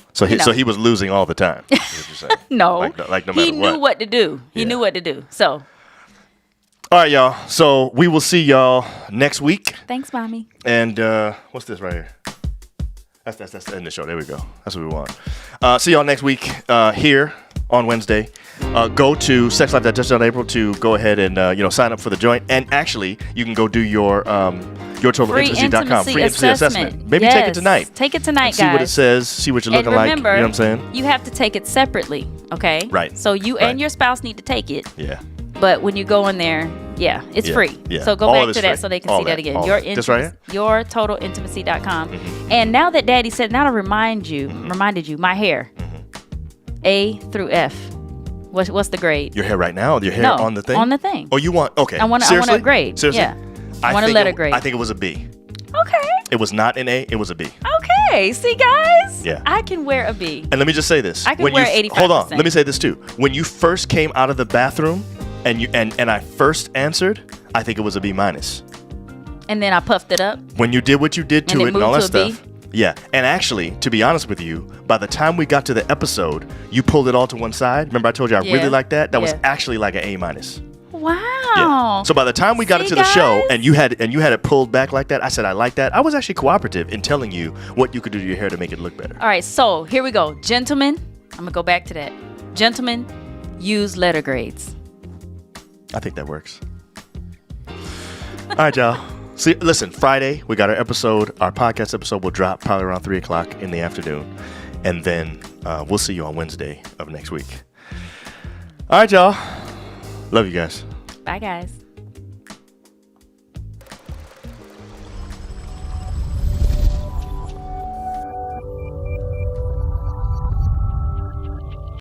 He was losing all the time. is what you're saying. no, Like no he matter knew what to do. He Yeah. knew what to do. So All right, y'all. So we will see y'all next week. thanks, mommy. And what's this right here? That's the end of the show. There we go. That's what we want. See y'all next week here on Wednesday. Go to sexlife.touchdown.april to go ahead and sign up for the joint. And actually, you can go do your totalintimacy.com Free intimacy assessment. Maybe take it tonight. Take it tonight, See what it guys. says. See what you're And looking remember, like. You know what I'm saying? you have to take it separately, okay? Right. So you Right. and your spouse need to take it. Yeah. But when you go in there, it's Yeah, free. yeah. So go All of back it's to that free. so they can All see that that, again. all Your that. This right here? yourtotalintimacy.com. And now that Daddy said, now to reminded you, my hair, A through F. What's the grade? Your hair right now? Your hair No, on the thing? on the thing. Oh, you want? Okay. I want to Seriously? upgrade. Seriously? Yeah. I want a think letter it- grade. I think it was a B. Okay. It was not an A. It was a B. Okay. See, guys? Yeah. I can wear a B. And let me just say this. I can When wear you 85%. Hold on. Let me say this too. When you first came out of the bathroom and I first answered, I think it was a B minus. And then I puffed it up. When you did what you did to And it it and all that moved to a stuff. Yeah. And actually, to be honest with you, by the time we got to the episode, you pulled it all to one side. Remember I told you I Yeah. really liked that? That was Yeah. actually like an A minus. Wow. Yeah. So by the time we got See, into the show guys? and you had it pulled back like that, I said I like that. I was actually cooperative in telling you what you could do to your hair to make it look better. All right, so here we go. Gentlemen, I'm going to go back to that. Gentlemen, use letter grades. I think that works. All right, y'all. See, listen, Friday, we got our podcast episode will drop probably around 3 o'clock in the afternoon. And then we'll see you on Wednesday of next week. All right, y'all. Love you guys. Bye, guys.